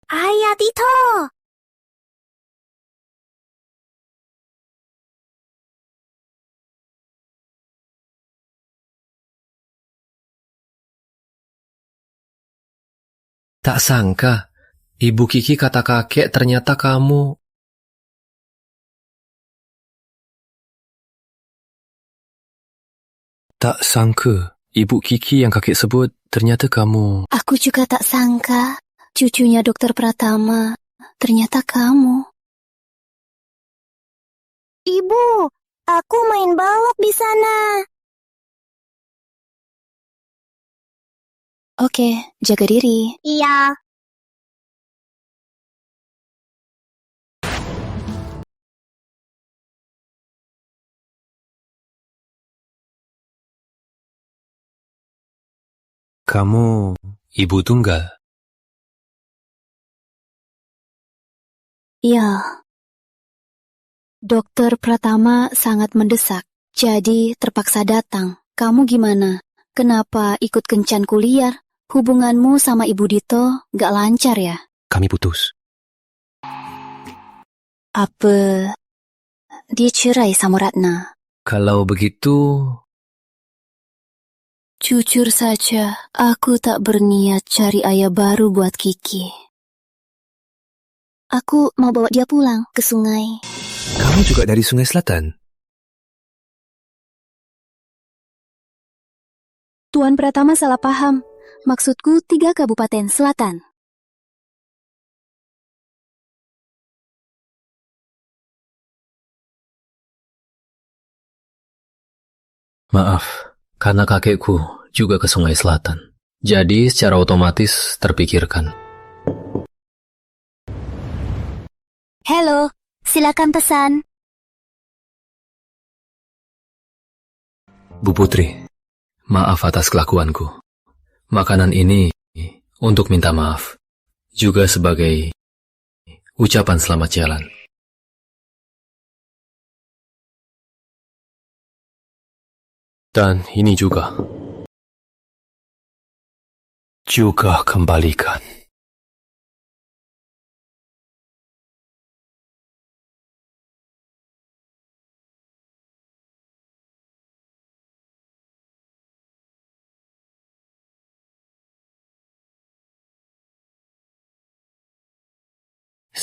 Ayah Tito. Tak sangka, Ibu Kiki kata kakek ternyata kamu. Tak sangka, Ibu Kiki yang kakek sebut ternyata kamu. Aku juga tak sangka, cucunya dokter Pratama, ternyata kamu. Ibu, aku main balok di sana. Oke, jaga diri. Iya. Kamu ibu tunggal. Iya. Dokter Pratama sangat mendesak, jadi terpaksa datang. Kamu gimana? Kenapa ikut kencan kuliah? Hubunganmu sama Ibu Dito gak lancar ya? Kami putus. Apa dia cerai sama Ratna? Kalau begitu, Jujur saja, aku tak berniat cari ayah baru buat Kiki. Aku mau bawa dia pulang ke sungai. kamu juga dari Sungai Selatan? Tuan Pratama salah paham. Maksudku 3 kabupaten selatan. Maaf, karena kakekku juga ke Sungai Selatan. Jadi secara otomatis terpikirkan. Halo, silakan pesan. Bu Putri, maaf atas kelakuanku. Makanan ini untuk minta maaf, juga sebagai ucapan selamat jalan. Dan ini juga kembalikan.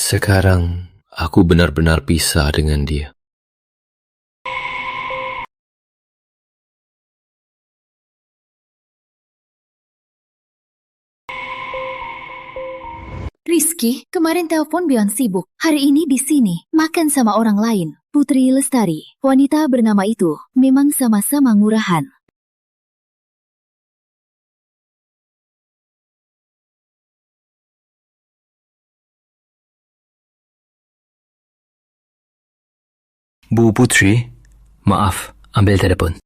Sekarang aku benar-benar pisah dengan dia. Rizky, kemarin telepon bilang sibuk. Hari ini di sini, makan sama orang lain. Putri Lestari, wanita bernama itu, memang sama-sama ngurahan. Bu Putri, maaf, ambil telepon.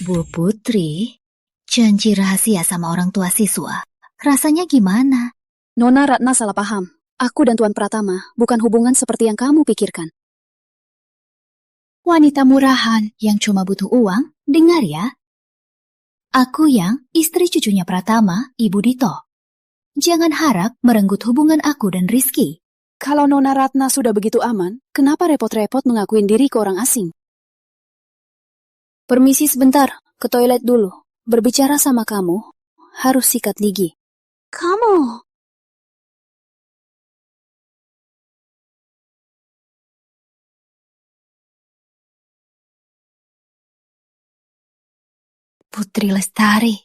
Bu Putri, janji rahasia sama orang tua siswa. Rasanya gimana? Nona Ratna salah paham. Aku dan Tuan Pratama bukan hubungan seperti yang kamu pikirkan. Wanita murahan yang cuma butuh uang, dengar ya. Aku yang istri cucunya Pratama, Ibu Dito. Jangan harap merenggut hubungan aku dan Rizky. Kalau Nona Ratna sudah begitu aman, kenapa repot-repot mengakuin diri ke orang asing? Permisi sebentar, ke toilet dulu. Berbicara sama kamu, harus sikat gigi. Kamu... Putri Lestari,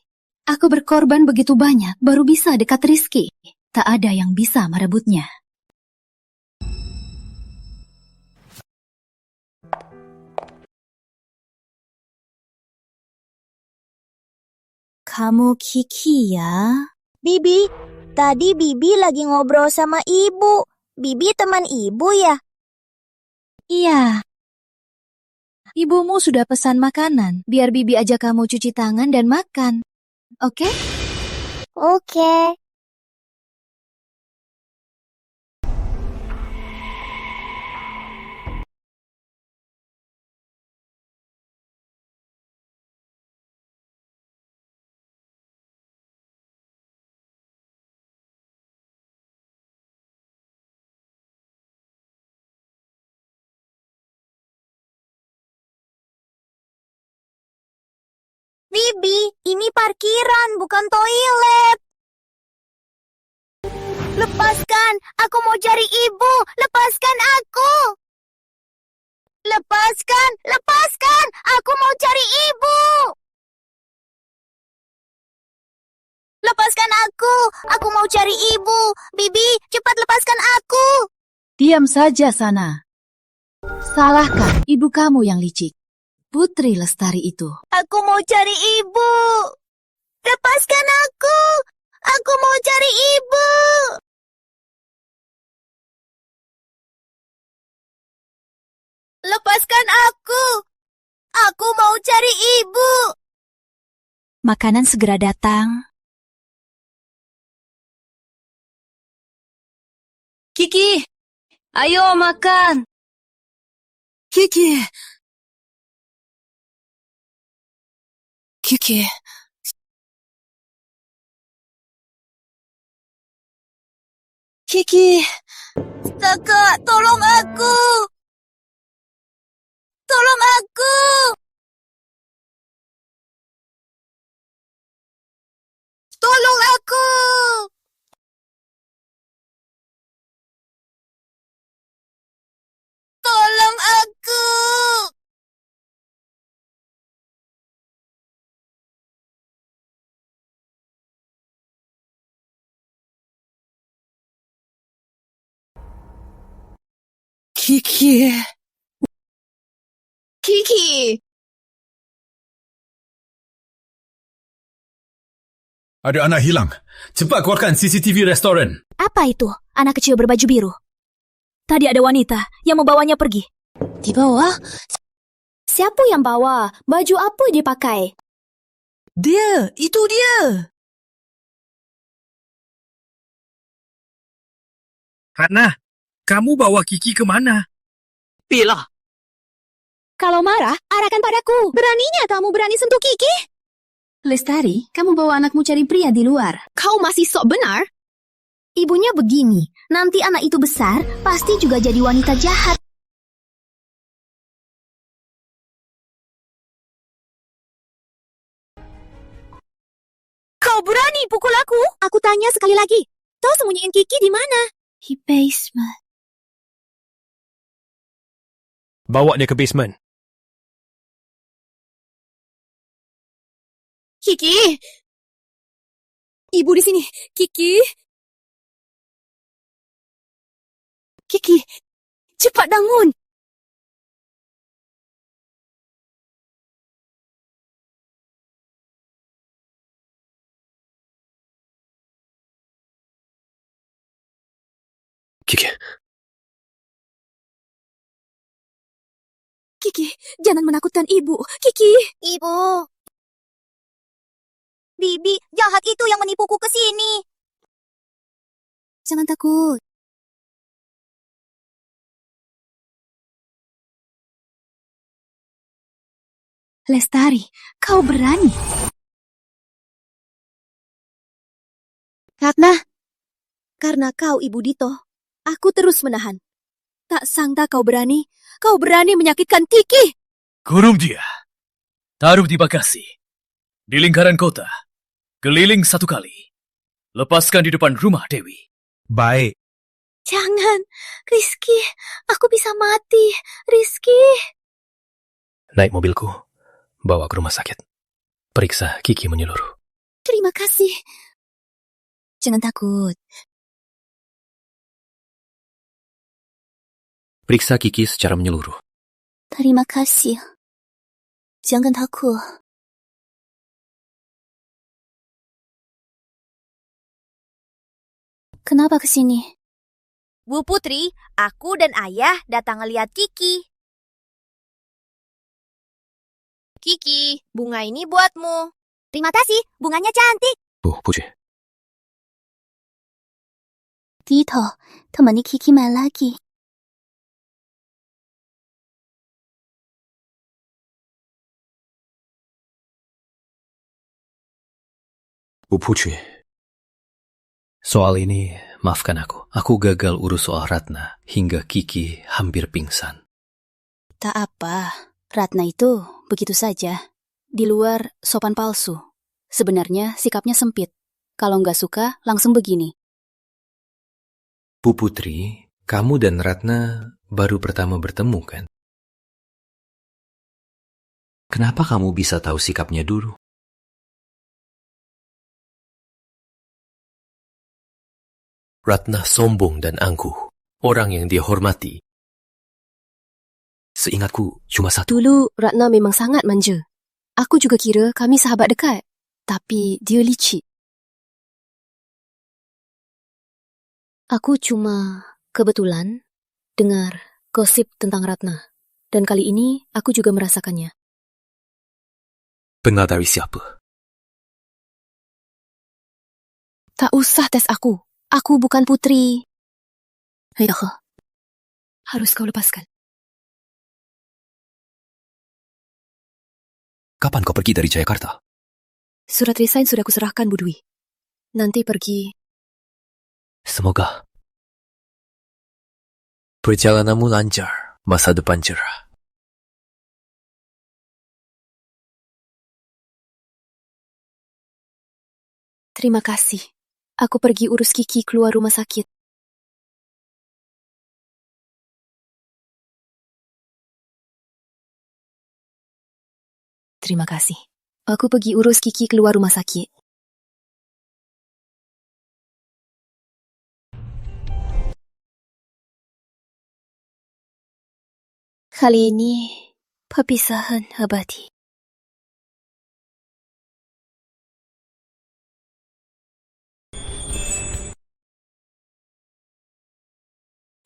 aku berkorban begitu banyak baru bisa dekat Rizky. Tak ada yang bisa merebutnya. Kamu Kiki ya? Bibi, tadi Bibi lagi ngobrol sama ibu. Bibi teman ibu ya? Iya. Ibumu sudah pesan makanan, biar Bibi ajak kamu cuci tangan dan makan. Oke? Oke. Bibi, ini parkiran, bukan toilet. Lepaskan, aku mau cari ibu. Lepaskan aku. Lepaskan, lepaskan, aku mau cari ibu. Lepaskan aku mau cari ibu. Bibi, cepat lepaskan aku. Diam saja sana. Salahkan ibu kamu yang licik. Putri Lestari itu. Aku mau cari ibu. Lepaskan aku. Aku mau cari ibu. Lepaskan aku. Aku mau cari ibu. Makanan segera datang. Kiki, ayo makan. Kiki. Kiki. Kiki. Kakak, tolong aku. Tolong aku. Tolong aku. Tolong aku. Kiki. Kiki. Ada anak hilang. Cepat keluarkan CCTV restoran. Apa itu? Anak kecil berbaju biru. Tadi ada wanita yang membawanya pergi. Di bawah? Siapa yang bawa? Baju apa dia pakai? Dia, itu dia. Hana, kamu bawa Kiki kemana? Bila. Kalau marah, arahkan padaku. Beraninya kamu berani sentuh Kiki? Lestari, kamu bawa anakmu cari pria di luar. Kau masih sok benar? Ibunya begini, nanti anak itu besar, pasti juga jadi wanita jahat. Kau berani pukul aku? Aku tanya sekali lagi. Kau sembunyiin Kiki di mana? Di basement. Bawa dia ke basement. Kiki! Ibu di sini. Kiki! Kiki, cepat bangun! Kiki. Kiki, jangan menakutkan ibu. Kiki! Ibu. Bibi, jahat itu yang menipuku ke sini. Jangan takut. Lestari, kau berani. Ratna, karena kau Ibu Dito, aku terus menahan. Tak sangka kau berani menyakitkan Kiki. Kurung dia. Taruh di bagasi. Di lingkaran kota. Keliling 1 kali. Lepaskan di depan rumah Dewi. Baik. Jangan, Rizky, aku bisa mati. Rizky. Naik mobilku, bawa ke rumah sakit. Periksa Kiki menyeluruh. Terima kasih. Jangan takut. Periksa Kiki secara menyeluruh. Terima kasih. Jangan takut. Kenapa kesini? Bu Putri, aku dan ayah datang ngeliat Kiki. Kiki, bunga ini buatmu. Terima kasih, bunganya cantik. Bu Putri. Dito, temani Kiki main lagi. Bu Putri. Soal ini, maafkan aku. Aku gagal urus soal Ratna hingga Kiki hampir pingsan. Tak apa, Ratna itu begitu saja. Di luar sopan palsu. Sebenarnya sikapnya sempit. Kalau nggak suka, langsung begini. Bu Putri, kamu dan Ratna baru pertama bertemu kan? Kenapa kamu bisa tahu sikapnya dulu? Ratna sombong dan angkuh, orang yang dia hormati. Seingatku cuma satu. Dulu Ratna memang sangat manja. Aku juga kira kami sahabat dekat. Tapi dia licik. Aku cuma kebetulan dengar gosip tentang Ratna. Dan kali ini aku juga merasakannya. Dengar dari siapa? Tak usah tes aku. Aku bukan putri. Ayo, harus kau lepaskan. Kapan kau pergi dari Jayakarta? Surat resign sudah kuserahkan, Bu Dwi. Nanti pergi. Semoga perjalananmu lancar, masa depan cerah. Terima kasih. Aku pergi urus Kiki keluar rumah sakit. Terima kasih. Aku pergi urus Kiki keluar rumah sakit. Kali ini, perpisahan abadi.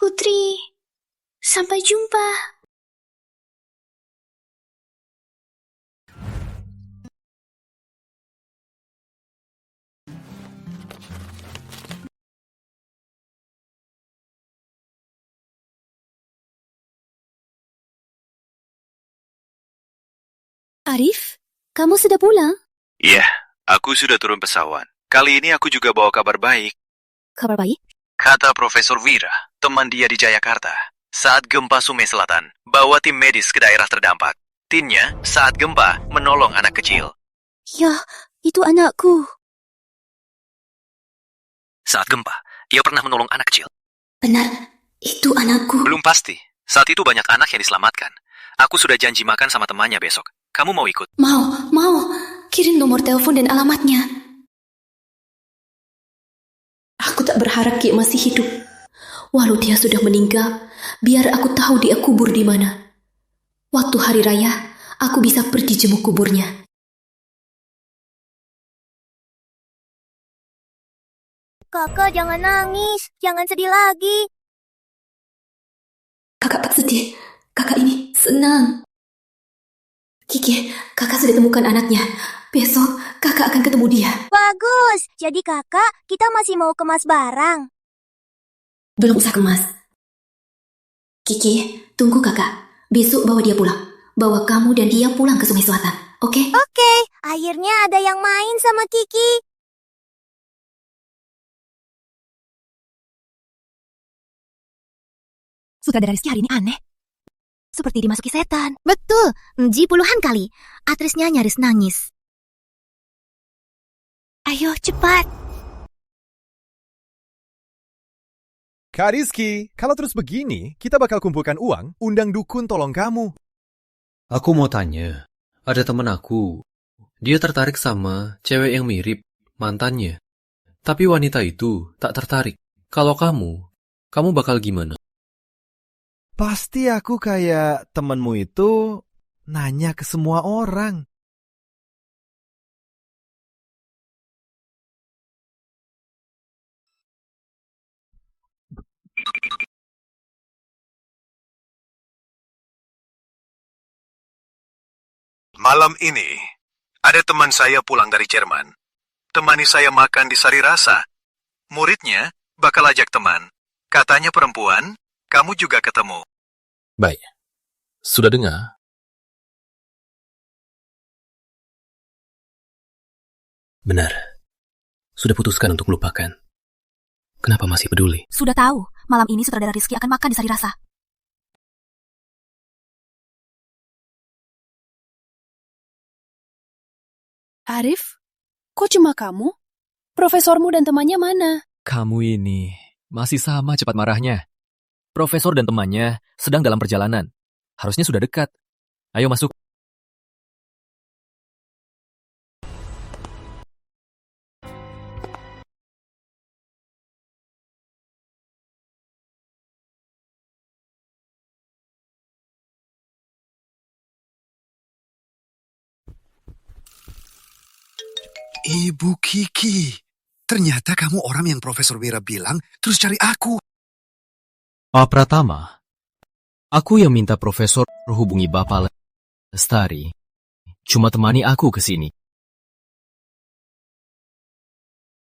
Putri, sampai jumpa. Arif, kamu sudah pulang? Iya, aku sudah turun pesawat. Kali ini aku juga bawa kabar baik. Kabar baik? Kata Profesor Wira, teman dia di Jayakarta, saat gempa Sumeh Selatan, bawa tim medis ke daerah terdampak. Timnya saat gempa menolong anak kecil. Ya, itu anakku. Saat gempa, dia pernah menolong anak kecil. Benar, itu anakku. Belum pasti. Saat itu banyak anak yang diselamatkan. Aku sudah janji makan sama temannya besok. Kamu mau ikut? Mau. Kirim nomor telepon dan alamatnya. Aku tak berharap Ki masih hidup. Walau dia sudah meninggal, biar aku tahu dia kubur di mana. Waktu hari raya, aku bisa pergi jenguk kuburnya. Kakak jangan nangis, jangan sedih lagi. Kakak tak sedih, kakak ini senang. Kiki, kakak sudah temukan anaknya. Besok kakak akan ketemu dia. Bagus, jadi kakak, kita masih mau kemas barang. Belum usah kemas. Kiki, tunggu kakak. Besok bawa dia pulang. Bawa kamu dan dia pulang ke Sungai Selatan, oke? Oke, akhirnya ada yang main sama Kiki. Sutradara Rizky hari ini aneh. Seperti dimasuki setan. Betul, Nji puluhan kali. Aktrisnya nyaris nangis. Ayo, cepat. Kak Rizky, kalau terus begini, kita bakal kumpulkan uang, undang dukun tolong kamu. Aku mau tanya, ada temen aku, dia tertarik sama cewek yang mirip mantannya. Tapi wanita itu tak tertarik. Kalau kamu bakal gimana? Pasti aku kayak temenmu itu nanya ke semua orang. Malam ini, ada teman saya pulang dari Jerman. Temani saya makan di Sari Rasa. Muridnya bakal ajak teman. Katanya perempuan, kamu juga ketemu. Baik. Sudah dengar? Benar. Sudah putuskan untuk melupakan. Kenapa masih peduli? Sudah tahu, malam ini sutradara Rizky akan makan di Sari Rasa. Arif, kok cuma kamu? Profesormu dan temannya mana? Kamu ini masih sama cepat marahnya. Profesor dan temannya sedang dalam perjalanan. Harusnya sudah dekat. Ayo masuk. Ibu Kiki, ternyata kamu orang yang Profesor Wira bilang terus cari aku. Pratama, aku yang minta profesor hubungi Bapak Lestari. Cuma temani aku ke sini.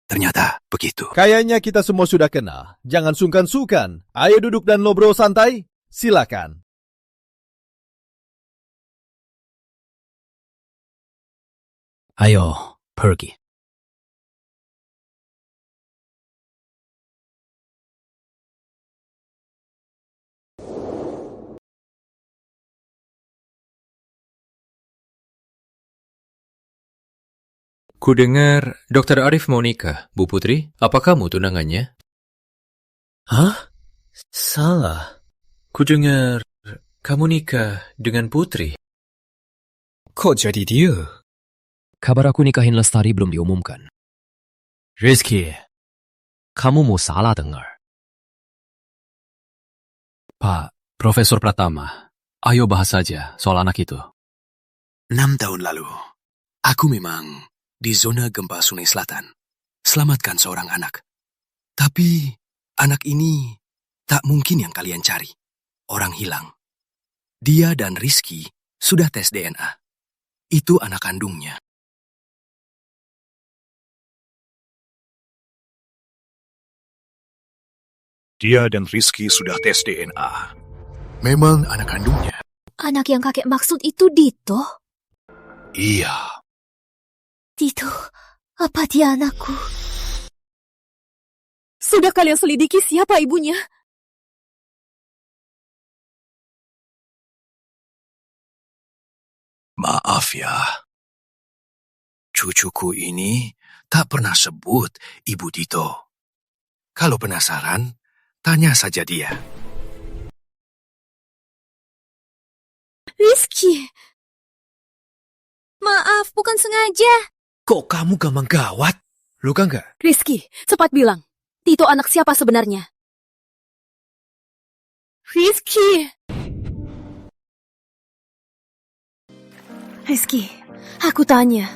Ternyata begitu. Kayaknya kita semua sudah kenal. Jangan sungkan-sungkan. Ayo duduk dan ngobrol santai. Silakan. Ayo, pergi. Kudengar Dr. Arif mau nikah, Bu Putri. Apa kamu tunangannya? Hah? Salah. Kudengar kamu nikah dengan Putri. Kok jadi dia? Kabar aku nikahin Lestari belum diumumkan. Rizky, kamu mau salah dengar. Pak, Profesor Pratama, ayo bahas saja soal anak itu. 6 tahun lalu, aku memang di zona gempa Sungai Selatan. Selamatkan seorang anak. Tapi, anak ini tak mungkin yang kalian cari. Orang hilang. Dia dan Rizky sudah tes DNA. Itu anak kandungnya. Dia dan Rizky sudah tes DNA. Memang anak kandungnya. Anak yang kakek maksud itu Dito? Iya. Dito, apa dia anakku? Sudah kalian selidiki siapa ibunya? Maaf ya. Cucuku ini tak pernah sebut Ibu Dito. Kalau penasaran, tanya saja dia. Rizky. Maaf, bukan sengaja. Kok kamu gampang gawat? Luka nggak? Rizky, cepat bilang. Tito anak siapa sebenarnya? Rizky. Rizky, aku tanya,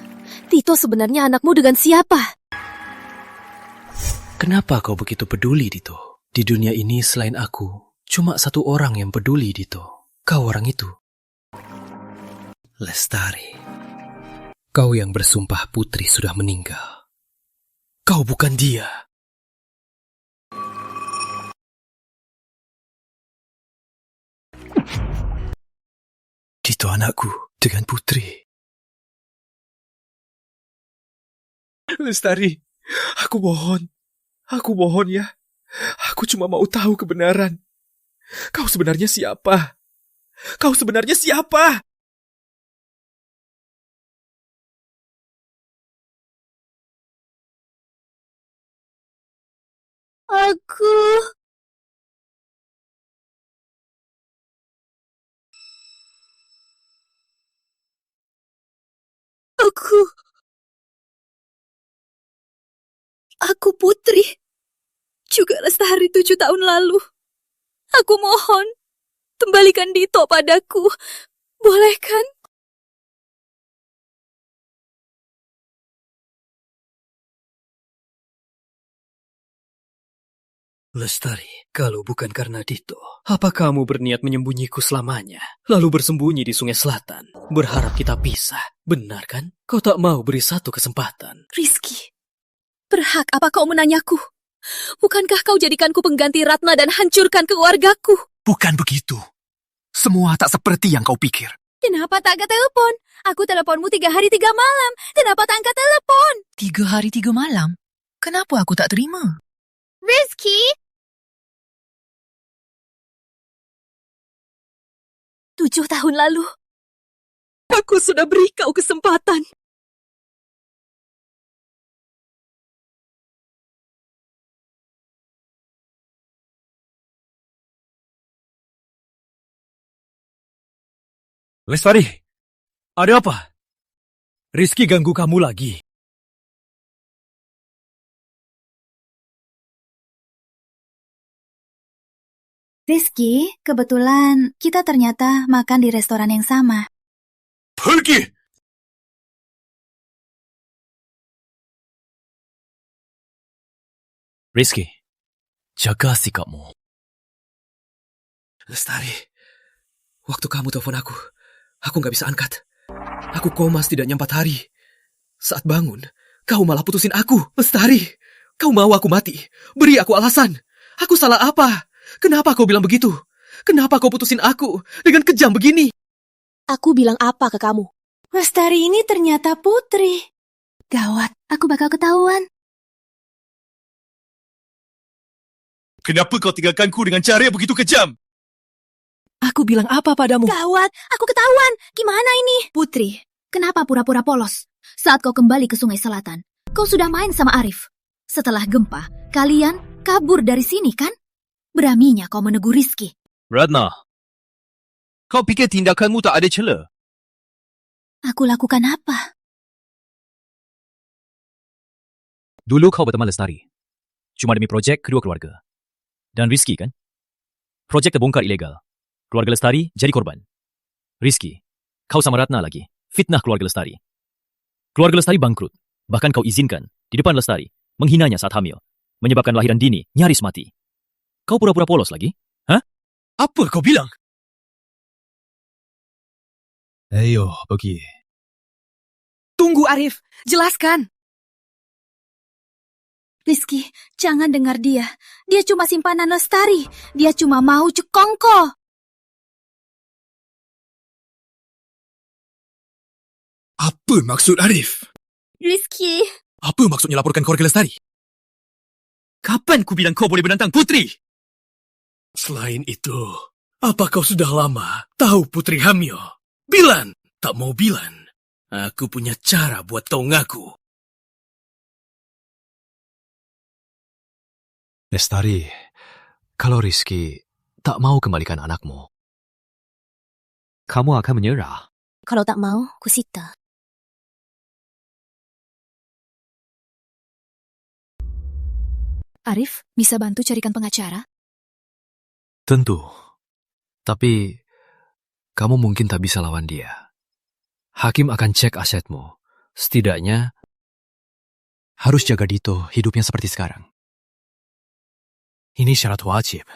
Tito sebenarnya anakmu dengan siapa? Kenapa kau begitu peduli, Dito? Di dunia ini selain aku, cuma satu orang yang peduli, Dito. Kau orang itu. Lestari. Kau yang bersumpah Putri sudah meninggal. Kau bukan dia. Dito anakku dengan Putri. Lestari, aku mohon ya. Aku cuma mau tahu kebenaran. Kau sebenarnya siapa? Kau sebenarnya siapa? Aku Putri. Juga Lestari 7 tahun lalu. Aku mohon, kembalikan Dito padaku. Boleh kan? Lestari, kalau bukan karena Dito, apa kamu berniat menyembunyiku selamanya? Lalu bersembunyi di Sungai Selatan, berharap kita pisah. Benar kan? Kau tak mau beri satu kesempatan. Rizky, berhak apa kau menanyaku? Bukankah kau jadikanku pengganti Ratna dan hancurkan keluargaku? Bukan begitu. Semua tak seperti yang kau pikir. Kenapa tak angkat telepon? Aku teleponmu 3 hari 3 malam. Kenapa tak angkat telepon? 3 hari 3 malam? Kenapa aku tak terima? Rizky? 7 tahun lalu, aku sudah beri kau kesempatan. Lestari, ada apa? Rizky ganggu kamu lagi. Rizky, kebetulan kita ternyata makan di restoran yang sama. Pergi! Rizky, jaga sikapmu. Lestari, waktu kamu telepon aku nggak bisa angkat. Aku koma setidaknya 4 hari. Saat bangun, kau malah putusin aku. Lestari, kau mau aku mati? Beri aku alasan. Aku salah apa? Kenapa kau bilang begitu? Kenapa kau putusin aku dengan kejam begini? Aku bilang apa ke kamu? Lestari ini ternyata Putri. Gawat, aku bakal ketahuan. Kenapa kau tinggalkanku dengan cara yang begitu kejam? Aku bilang apa padamu? Gawat, aku ketahuan. Gimana ini? Putri, kenapa pura-pura polos? Saat kau kembali ke Sungai Selatan, kau sudah main sama Arif. Setelah gempa, kalian kabur dari sini kan? Beraninya kau menegur Rizky. Ratna, kau pikir tindakanmu tak ada celah? Aku lakukan apa? Dulu kau berteman Lestari. Cuma demi projek kedua keluarga. Dan Rizky kan? Projek terbongkar ilegal. Keluarga Lestari jadi korban. Rizky, kau sama Ratna lagi. Fitnah keluarga Lestari. Keluarga Lestari bangkrut. Bahkan kau izinkan di depan Lestari menghinanya saat hamil. Menyebabkan lahiran dini nyaris mati. Kau pura-pura polos lagi? Hah? Apa kau bilang? Ayo, pergi. Tunggu Arif, jelaskan. Rizky, jangan dengar dia. Dia cuma simpanan Lestari. Dia cuma mau cekongko. Apa maksud Arif? Rizky. Apa maksudnya laporkan keluarga Lestari? Kapan ku bilang kau boleh menantang Putri? Selain itu, apa kau sudah lama tahu Putri hamil? Bilan, tak mau bilan. Aku punya cara buat kau ngaku. Lestari, kalau Rizky tak mau kembalikan anakmu, kamu akan menyerah. Kalau tak mau, kusita. Arif, bisa bantu carikan pengacara? Tentu. Tapi, kamu mungkin tak bisa lawan dia. Hakim akan cek asetmu. Setidaknya, harus jaga Dito hidupnya seperti sekarang. Ini syarat wajib.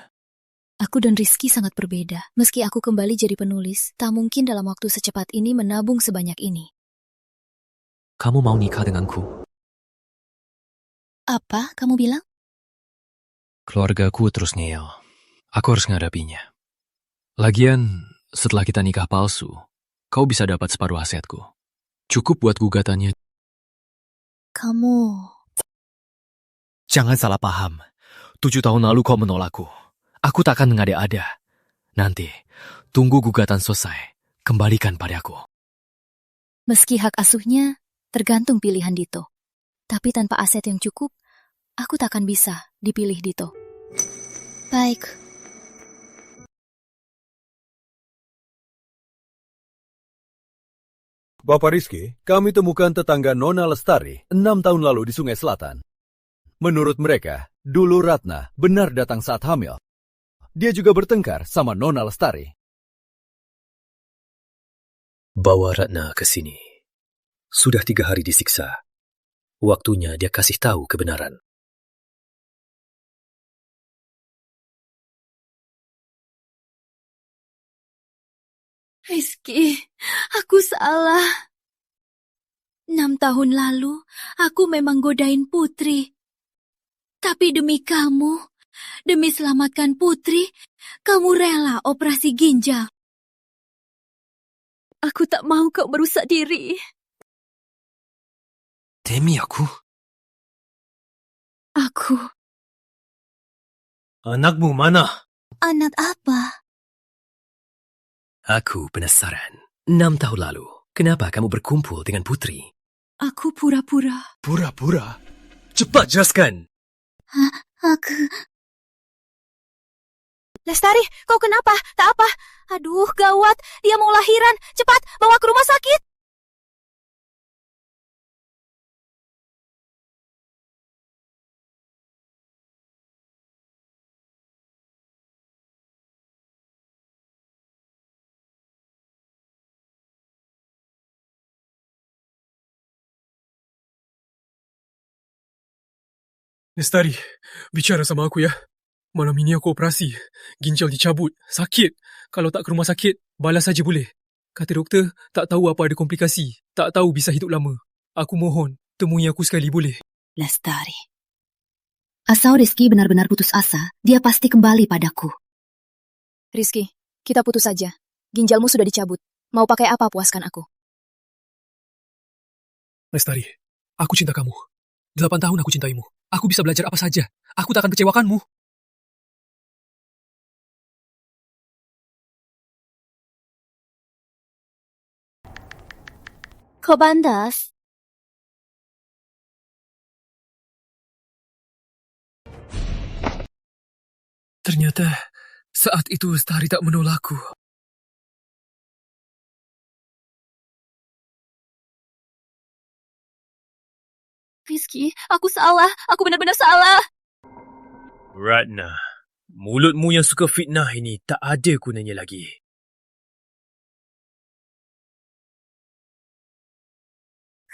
Aku dan Rizky sangat berbeda. Meski aku kembali jadi penulis, tak mungkin dalam waktu secepat ini menabung sebanyak ini. Kamu mau nikah denganku? Apa kamu bilang? Keluargaku terus ngeyel. Aku harus menghadapinya. Lagian, setelah kita nikah palsu, kau bisa dapat separuh asetku. Cukup buat gugatannya. Kamu... Jangan salah paham. 7 tahun lalu kau menolakku. Aku tak akan mengada-ada. Nanti, tunggu gugatan selesai. Kembalikan padaku. Meski hak asuhnya tergantung pilihan Dito. Tapi tanpa aset yang cukup, aku tak akan bisa dipilih Dito. Baik. Bapak Rizky, kami temukan tetangga Nona Lestari 6 tahun lalu di Sungai Selatan. Menurut mereka, dulu Ratna benar datang saat hamil. Dia juga bertengkar sama Nona Lestari. Bawa Ratna ke sini. Sudah 3 hari disiksa. Waktunya dia kasih tahu kebenaran. Rizky, aku salah. 6 tahun lalu, aku memang godain Putri. Tapi demi kamu, demi selamatkan Putri, kamu rela operasi ginjal. Aku tak mau kau merusak diri. Demi aku? Aku. Anakmu mana? Anak apa? Aku penasaran. 6 tahun lalu, kenapa kamu berkumpul dengan Putri? Aku pura-pura. Pura-pura? Cepat jelaskan. Aku... Lestari, kau kenapa? Tak apa. Aduh, gawat. Dia mau lahiran. Cepat, bawa ke rumah sakit. Lestari, bicara sama aku ya. Malam ini aku operasi. Ginjal dicabut. Sakit. Kalau tak ke rumah sakit, balas saja boleh. Kata doktor, tak tahu apa ada komplikasi. Tak tahu bisa hidup lama. Aku mohon, temui aku sekali boleh? Lestari. Asal Rizky benar-benar putus asa, dia pasti kembali padaku. Rizky, kita putus saja. Ginjalmu sudah dicabut. Mau pakai apa puaskan aku? Lestari, aku cinta kamu. 8 tahun aku cintaimu. Aku bisa belajar apa saja. Aku tak akan kecewakanmu. Kok bandas? Ternyata saat itu Lestari tak menolakku. Rizky, aku salah. Aku benar-benar salah. Ratna, mulutmu yang suka fitnah ini tak ada gunanya lagi.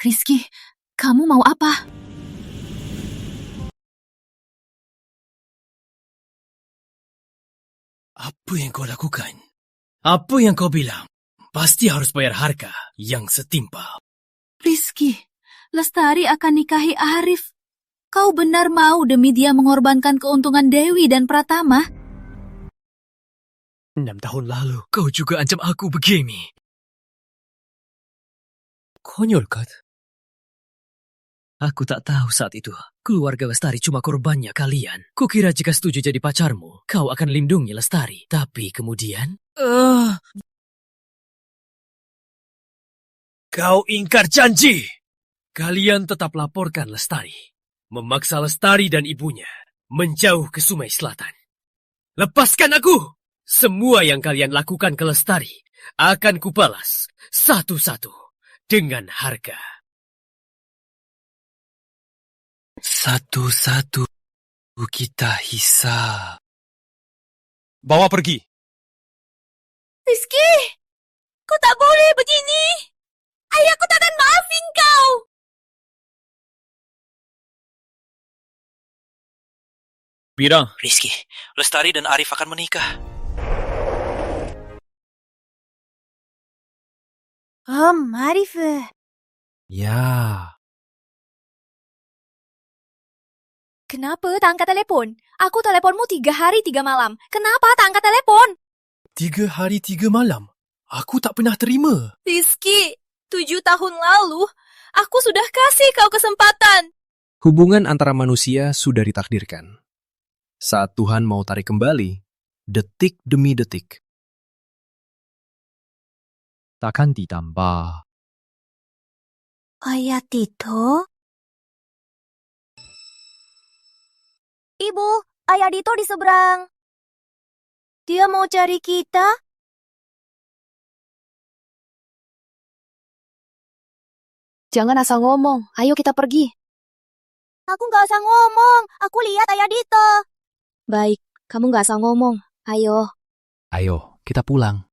Rizky, kamu mau apa? Apa yang kau lakukan? Apa yang kau bilang? Pasti harus bayar harga yang setimpal. Rizky, Lestari akan nikahi Arif. Kau benar mau demi dia mengorbankan keuntungan Dewi dan Pratama? 6 tahun lalu, kau juga ancam aku begini. Konyol, Kat. Aku tak tahu saat itu. Keluarga Lestari cuma korbannya kalian. Kukira jika setuju jadi pacarmu, kau akan lindungi Lestari. Tapi kemudian... Kau ingkar janji! Kalian tetap laporkan Lestari. Memaksa Lestari dan ibunya menjauh ke Sungai Selatan. Lepaskan aku! Semua yang kalian lakukan ke Lestari akan kubalas satu-satu dengan harga. Satu-satu kita hisap. Bawa pergi. Rizky, kau tak boleh begini. Ayahku takkan maafin kau. Bira. Rizky, Lestari dan Arif akan menikah. Arif. Ya. Kenapa tak angkat telepon? Aku teleponmu 3 hari 3 malam. Kenapa tak angkat telepon? 3 hari 3 malam? Aku tak pernah terima. Rizky, 7 tahun lalu, aku sudah kasih kau kesempatan. Hubungan antara manusia sudah ditakdirkan. Saat Tuhan mau tarik kembali, detik demi detik. Takkan ditambah. Ayah Tito? Ibu, Ayah Dito di seberang. Dia mau cari kita? Jangan asal ngomong, ayo kita pergi. Aku nggak asal ngomong, aku lihat Ayah Dito. Baik, kamu nggak asal ngomong, ayo. Ayo, kita pulang.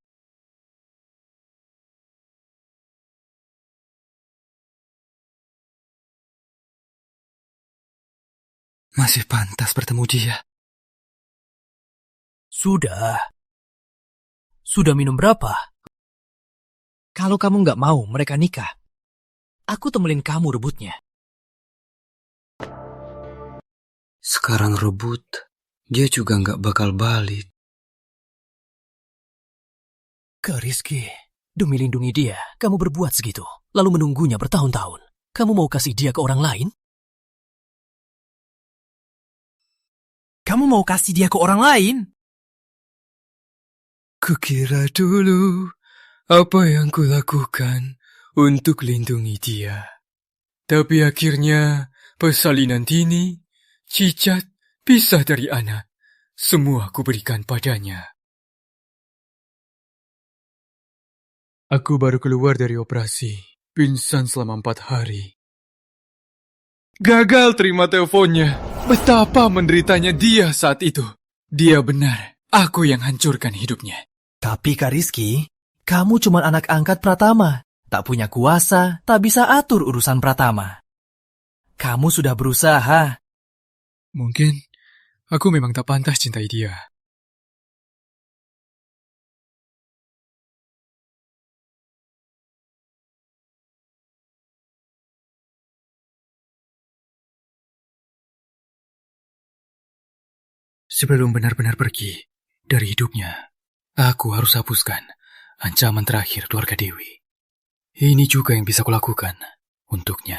Masih pantas bertemu dia. Sudah. Sudah minum berapa? Kalau kamu nggak mau mereka nikah, aku temelin kamu rebutnya. Sekarang rebut, dia juga nggak bakal balik. Ke Rizky, demi lindungi dia, kamu berbuat segitu, lalu menunggunya bertahun-tahun. Kamu mau kasih dia ke orang lain? Kamu mau kasih dia ke orang lain? Kukira dulu apa yang kulakukan untuk lindungi dia. Tapi akhirnya persalinan Tini, Cicat, pisah dari anak. Semua kuberikan padanya. Aku baru keluar dari operasi, pingsan selama 4 hari. Gagal terima teleponnya. Betapa menderitanya dia saat itu. Dia benar, aku yang hancurkan hidupnya. Tapi Kak Rizky, kamu cuma anak angkat Pratama. Tak punya kuasa, tak bisa atur urusan Pratama. Kamu sudah berusaha. Mungkin aku memang tak pantas cintai dia. Sebelum benar-benar pergi dari hidupnya, aku harus hapuskan ancaman terakhir keluarga Dewi. Ini juga yang bisa kulakukan untuknya.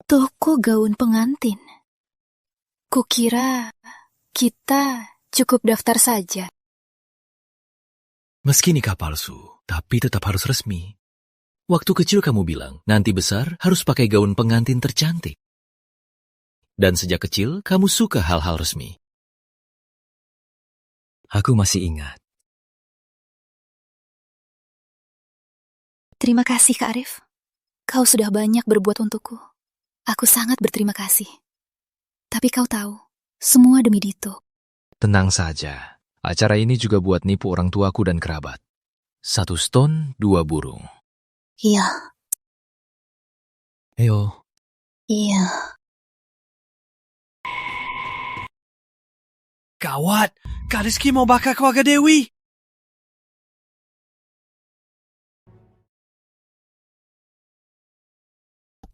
Toko gaun pengantin. Kukira kita cukup daftar saja. Meski nikah palsu, tapi tetap harus resmi. Waktu kecil kamu bilang, nanti besar harus pakai gaun pengantin tercantik. Dan sejak kecil, kamu suka hal-hal resmi. Aku masih ingat. Terima kasih Kak Arif. Kau sudah banyak berbuat untukku. Aku sangat berterima kasih. Tapi kau tahu, semua demi Dito. Tenang saja, acara ini juga buat nipu orang tuaku dan kerabat. 1 ston, 2 burung. Iya. Ayo. Iya. Gawat, Kak Rizky mau bakar keluarga Dewi.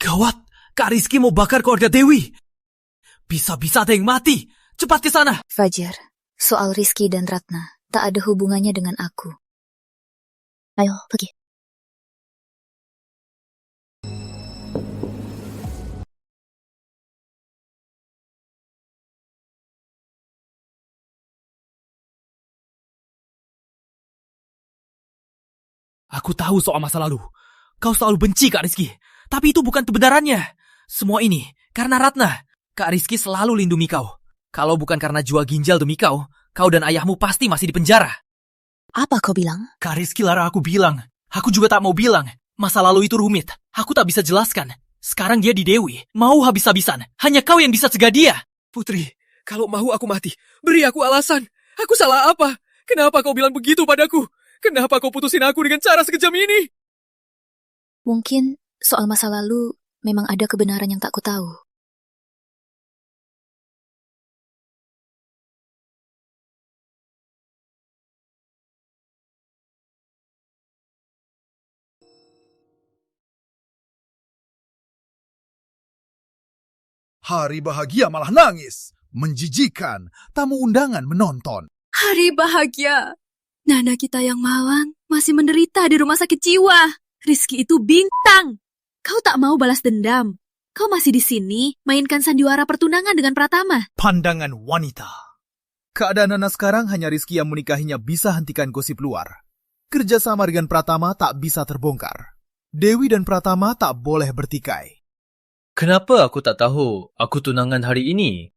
Gawat, Kak Rizky mau bakar keluarga Dewi. Bisa-bisa ada yang mati. Cepat ke sana. Fajar, soal Rizky dan Ratna, tak ada hubungannya dengan aku. Ayo, pergi. Aku tahu soal masa lalu. Kau selalu benci Kak Rizky. Tapi itu bukan kebenarannya. Semua ini karena Ratna. Kak Rizky selalu lindungi kau. Kalau bukan karena jual ginjal demi kau dan ayahmu pasti masih di penjara. Apa kau bilang? Kak Rizky larang aku bilang. Aku juga tak mau bilang. Masa lalu itu rumit. Aku tak bisa jelaskan. Sekarang dia di Dewi. Mau habis-habisan. Hanya kau yang bisa cegah dia. Putri, kalau mau aku mati, beri aku alasan. Aku salah apa? Kenapa kau bilang begitu padaku? Kenapa kau putusin aku dengan cara sekejam ini? Mungkin soal masa lalu memang ada kebenaran yang tak ku tahu. Hari bahagia malah nangis. Menjijikan. Tamu undangan menonton. Hari bahagia. Nana kita yang malang masih menderita di rumah sakit jiwa. Rizky itu bintang. Kau tak mau balas dendam. Kau masih di sini mainkan sandiwara pertunangan dengan Pratama. Pandangan wanita. Keadaan Nana sekarang hanya Rizky yang menikahinya bisa hentikan gosip luar. Kerjasama dengan Pratama tak bisa terbongkar. Dewi dan Pratama tak boleh bertikai. Kenapa aku tak tahu aku tunangan hari ini?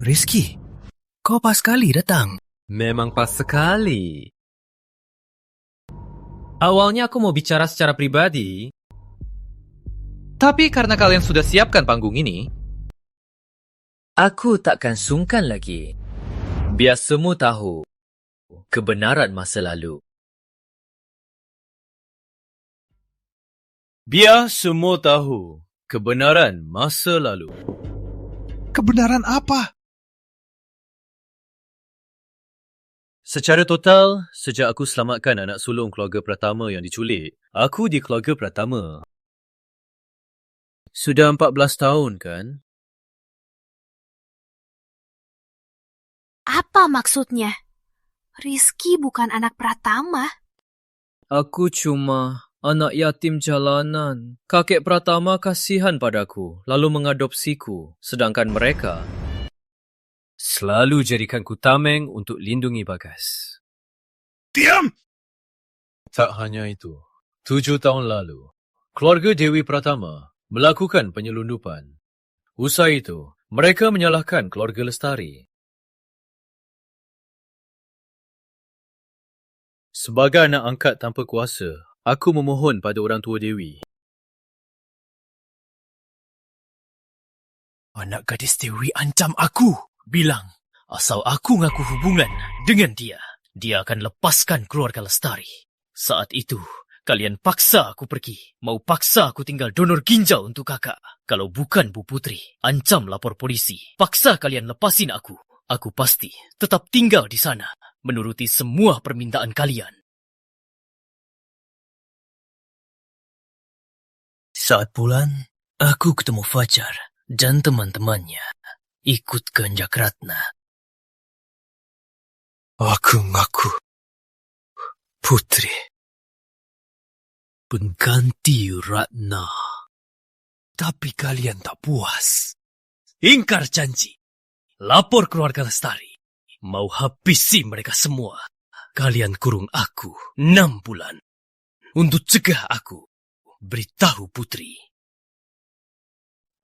Rizky, kau pas sekali datang. Memang pas sekali. Awalnya aku mau bicara secara pribadi. Tapi karena kalian sudah siapkan panggung ini, aku takkan sungkan lagi. Biar semua tahu kebenaran masa lalu. Biar semua tahu kebenaran masa lalu. Kebenaran apa? Secara total, sejak aku selamatkan anak sulung keluarga Pratama yang diculik, aku di keluarga Pratama. Sudah 14 tahun, kan? Apa maksudnya? Rizky bukan anak Pratama. Aku cuma anak yatim jalanan. Kakek Pratama kasihan padaku, lalu mengadopsiku. Sedangkan mereka selalu jadikanku tameng untuk lindungi Bagas. Diam! Tak hanya itu. 7 tahun lalu, keluarga Dewi Pratama melakukan penyelundupan. Usai itu, mereka menyalahkan keluarga Lestari. Sebagai anak angkat tanpa kuasa, aku memohon pada orang tua Dewi. Anak gadis Dewi ancam aku. Bilang, asal aku ngaku hubungan dengan dia, dia akan lepaskan keluarga Lestari. Saat itu, kalian paksa aku pergi. Mau paksa aku tinggal donor ginjal untuk kakak. Kalau bukan Bu Putri, ancam lapor polisi. Paksa kalian lepasin aku. Aku pasti tetap tinggal di sana, menuruti semua permintaan kalian. Saat pulang, aku ketemu Fajar dan teman-temannya. Ikut ke Jakratna. Aku ngaku Putri pengganti Ratna. Tapi kalian tak puas. Ingkar janji. Lapor keluarga Lestari. Mau habisi mereka semua. Kalian kurung aku 6 bulan. Untuk cegah aku beritahu Putri.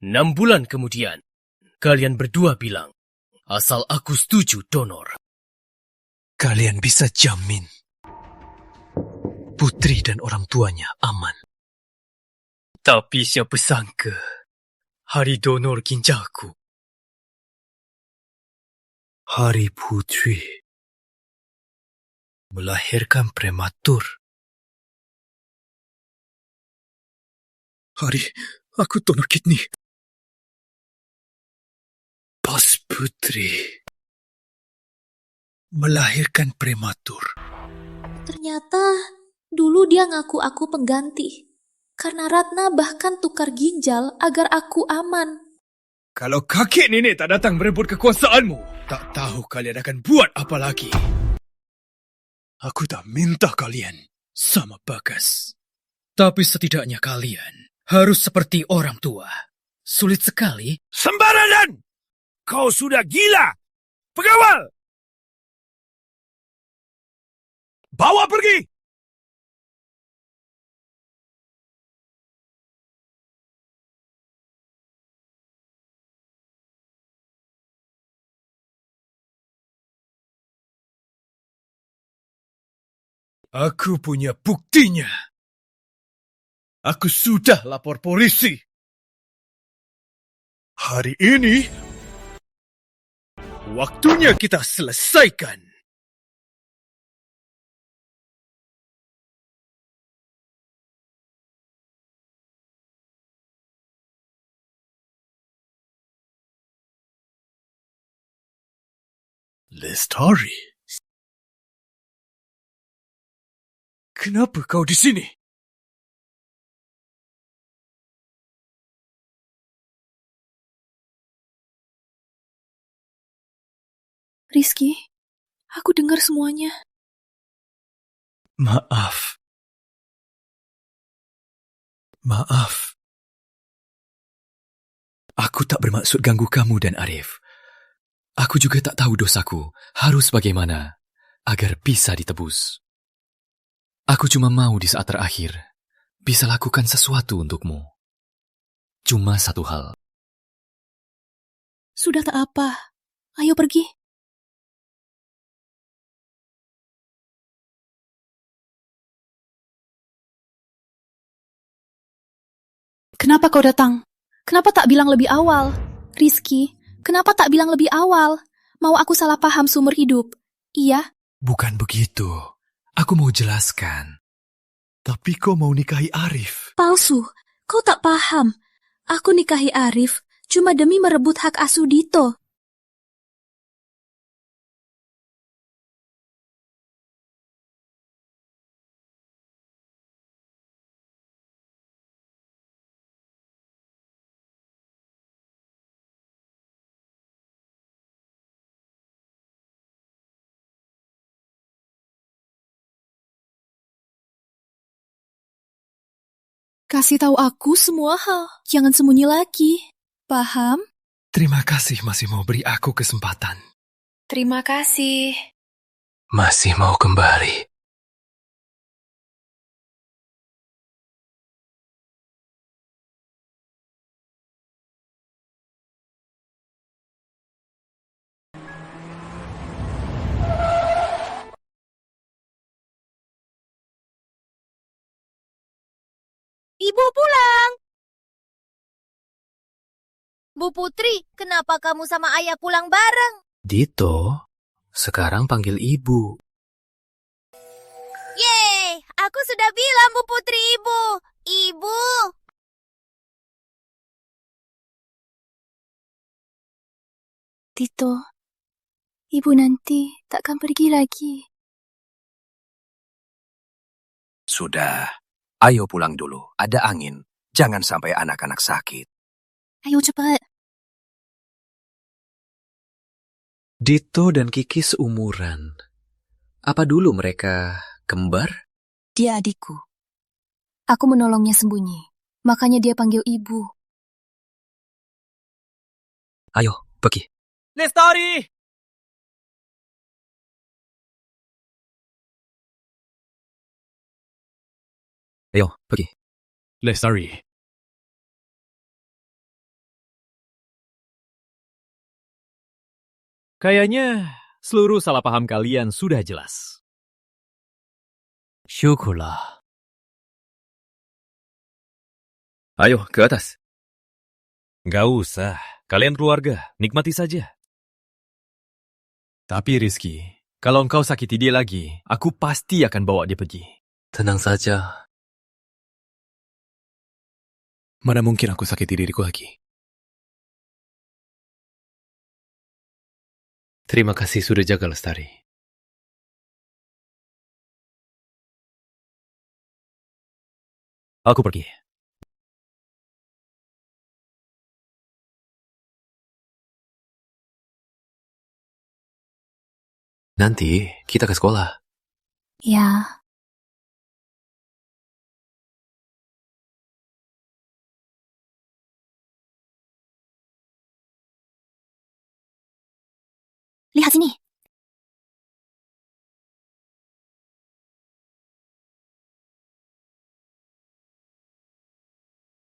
6 bulan kemudian, kalian berdua bilang, asal aku setuju donor. Kalian bisa jamin Putri dan orang tuanya aman. Tapi siapa sangka hari donor ginjalku, hari Putri melahirkan prematur. Hari aku donor kidney. Pas Putri melahirkan prematur. Ternyata dulu dia ngaku aku pengganti. Karena Ratna bahkan tukar ginjal agar aku aman. Kalau kakek nenek tak datang merebut kekuasaanmu, tak tahu kalian akan buat apa lagi. Aku tak minta kalian sama Bagas. Tapi setidaknya kalian harus seperti orang tua. Sulit sekali. Sembarangan! Kau sudah gila! Pengawal! Bawa pergi! Aku punya buktinya. Aku sudah lapor polisi. Hari ini, waktunya kita selesaikan. Lestari. Kenapa kau di sini? Rizky, aku dengar semuanya. Maaf. Maaf. Aku tak bermaksud ganggu kamu dan Arif. Aku juga tak tahu dosaku harus bagaimana agar bisa ditebus. Aku cuma mau di saat terakhir bisa lakukan sesuatu untukmu. Cuma satu hal. Sudah tak apa. Ayo pergi. Kenapa kau datang? Kenapa tak bilang lebih awal? Rizky, kenapa tak bilang lebih awal? Mau aku salah paham seumur hidup? Iya? Bukan begitu. Aku mau jelaskan. Tapi kau mau nikahi Arif. Palsu. Kau tak paham. Aku nikahi Arif cuma demi merebut hak asuh Dito. Kasih tahu aku semua hal. Jangan sembunyi lagi. Paham? Terima kasih masih mau beri aku kesempatan. Terima kasih. Masih mau kembali. Ibu pulang. Bu Putri, kenapa kamu sama ayah pulang bareng? Dito, sekarang panggil ibu. Yeay, aku sudah bilang Bu Putri ibu. Ibu. Tito, ibu nanti takkan pergi lagi. Sudah, ayo pulang dulu. Ada angin. Jangan sampai anak-anak sakit. Ayo cepat. Dito dan Kiki seumuran. Apa dulu mereka kembar? Dia adikku. Aku menolongnya sembunyi. Makanya dia panggil ibu. Ayo, pergi. Lestari! Ayo, pergi. Lestari. Kayaknya seluruh salah paham kalian sudah jelas. Syukurlah. Ayo, ke atas. Gak usah. Kalian keluarga, nikmati saja. Tapi Rizky, kalau engkau sakiti dia lagi, aku pasti akan bawa dia pergi. Tenang saja. Mana mungkin aku sakiti diriku lagi. Terima kasih sudah jaga Lestari. Aku pergi. Nanti kita ke sekolah. Ya, lihat sini.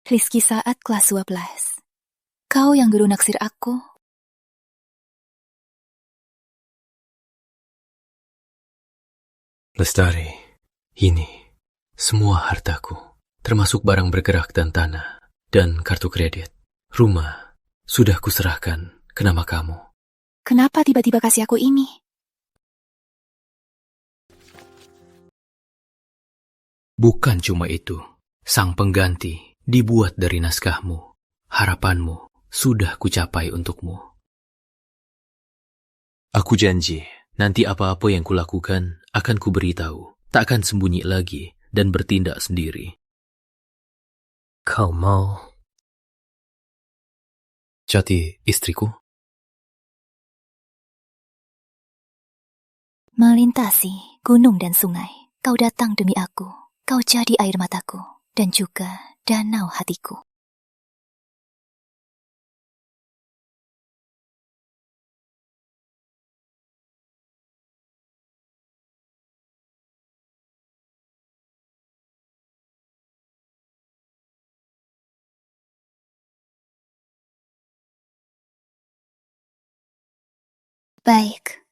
Rizky saat kelas 12. Kau yang guru naksir aku. Lestari, ini semua hartaku, termasuk barang bergerak dan tanah, dan kartu kredit. Rumah sudah kuserahkan ke nama kamu. Kenapa tiba-tiba kasih aku ini? Bukan cuma itu, sang pengganti dibuat dari naskahmu. Harapanmu sudah kucapai untukmu. Aku janji, nanti apa-apa yang kulakukan akan kuberitahu, tak akan sembunyi lagi dan bertindak sendiri. Kau mau jadi istriku? Melintasi gunung dan sungai, kau datang demi aku. Kau jadi air mataku dan juga danau hatiku. Baik,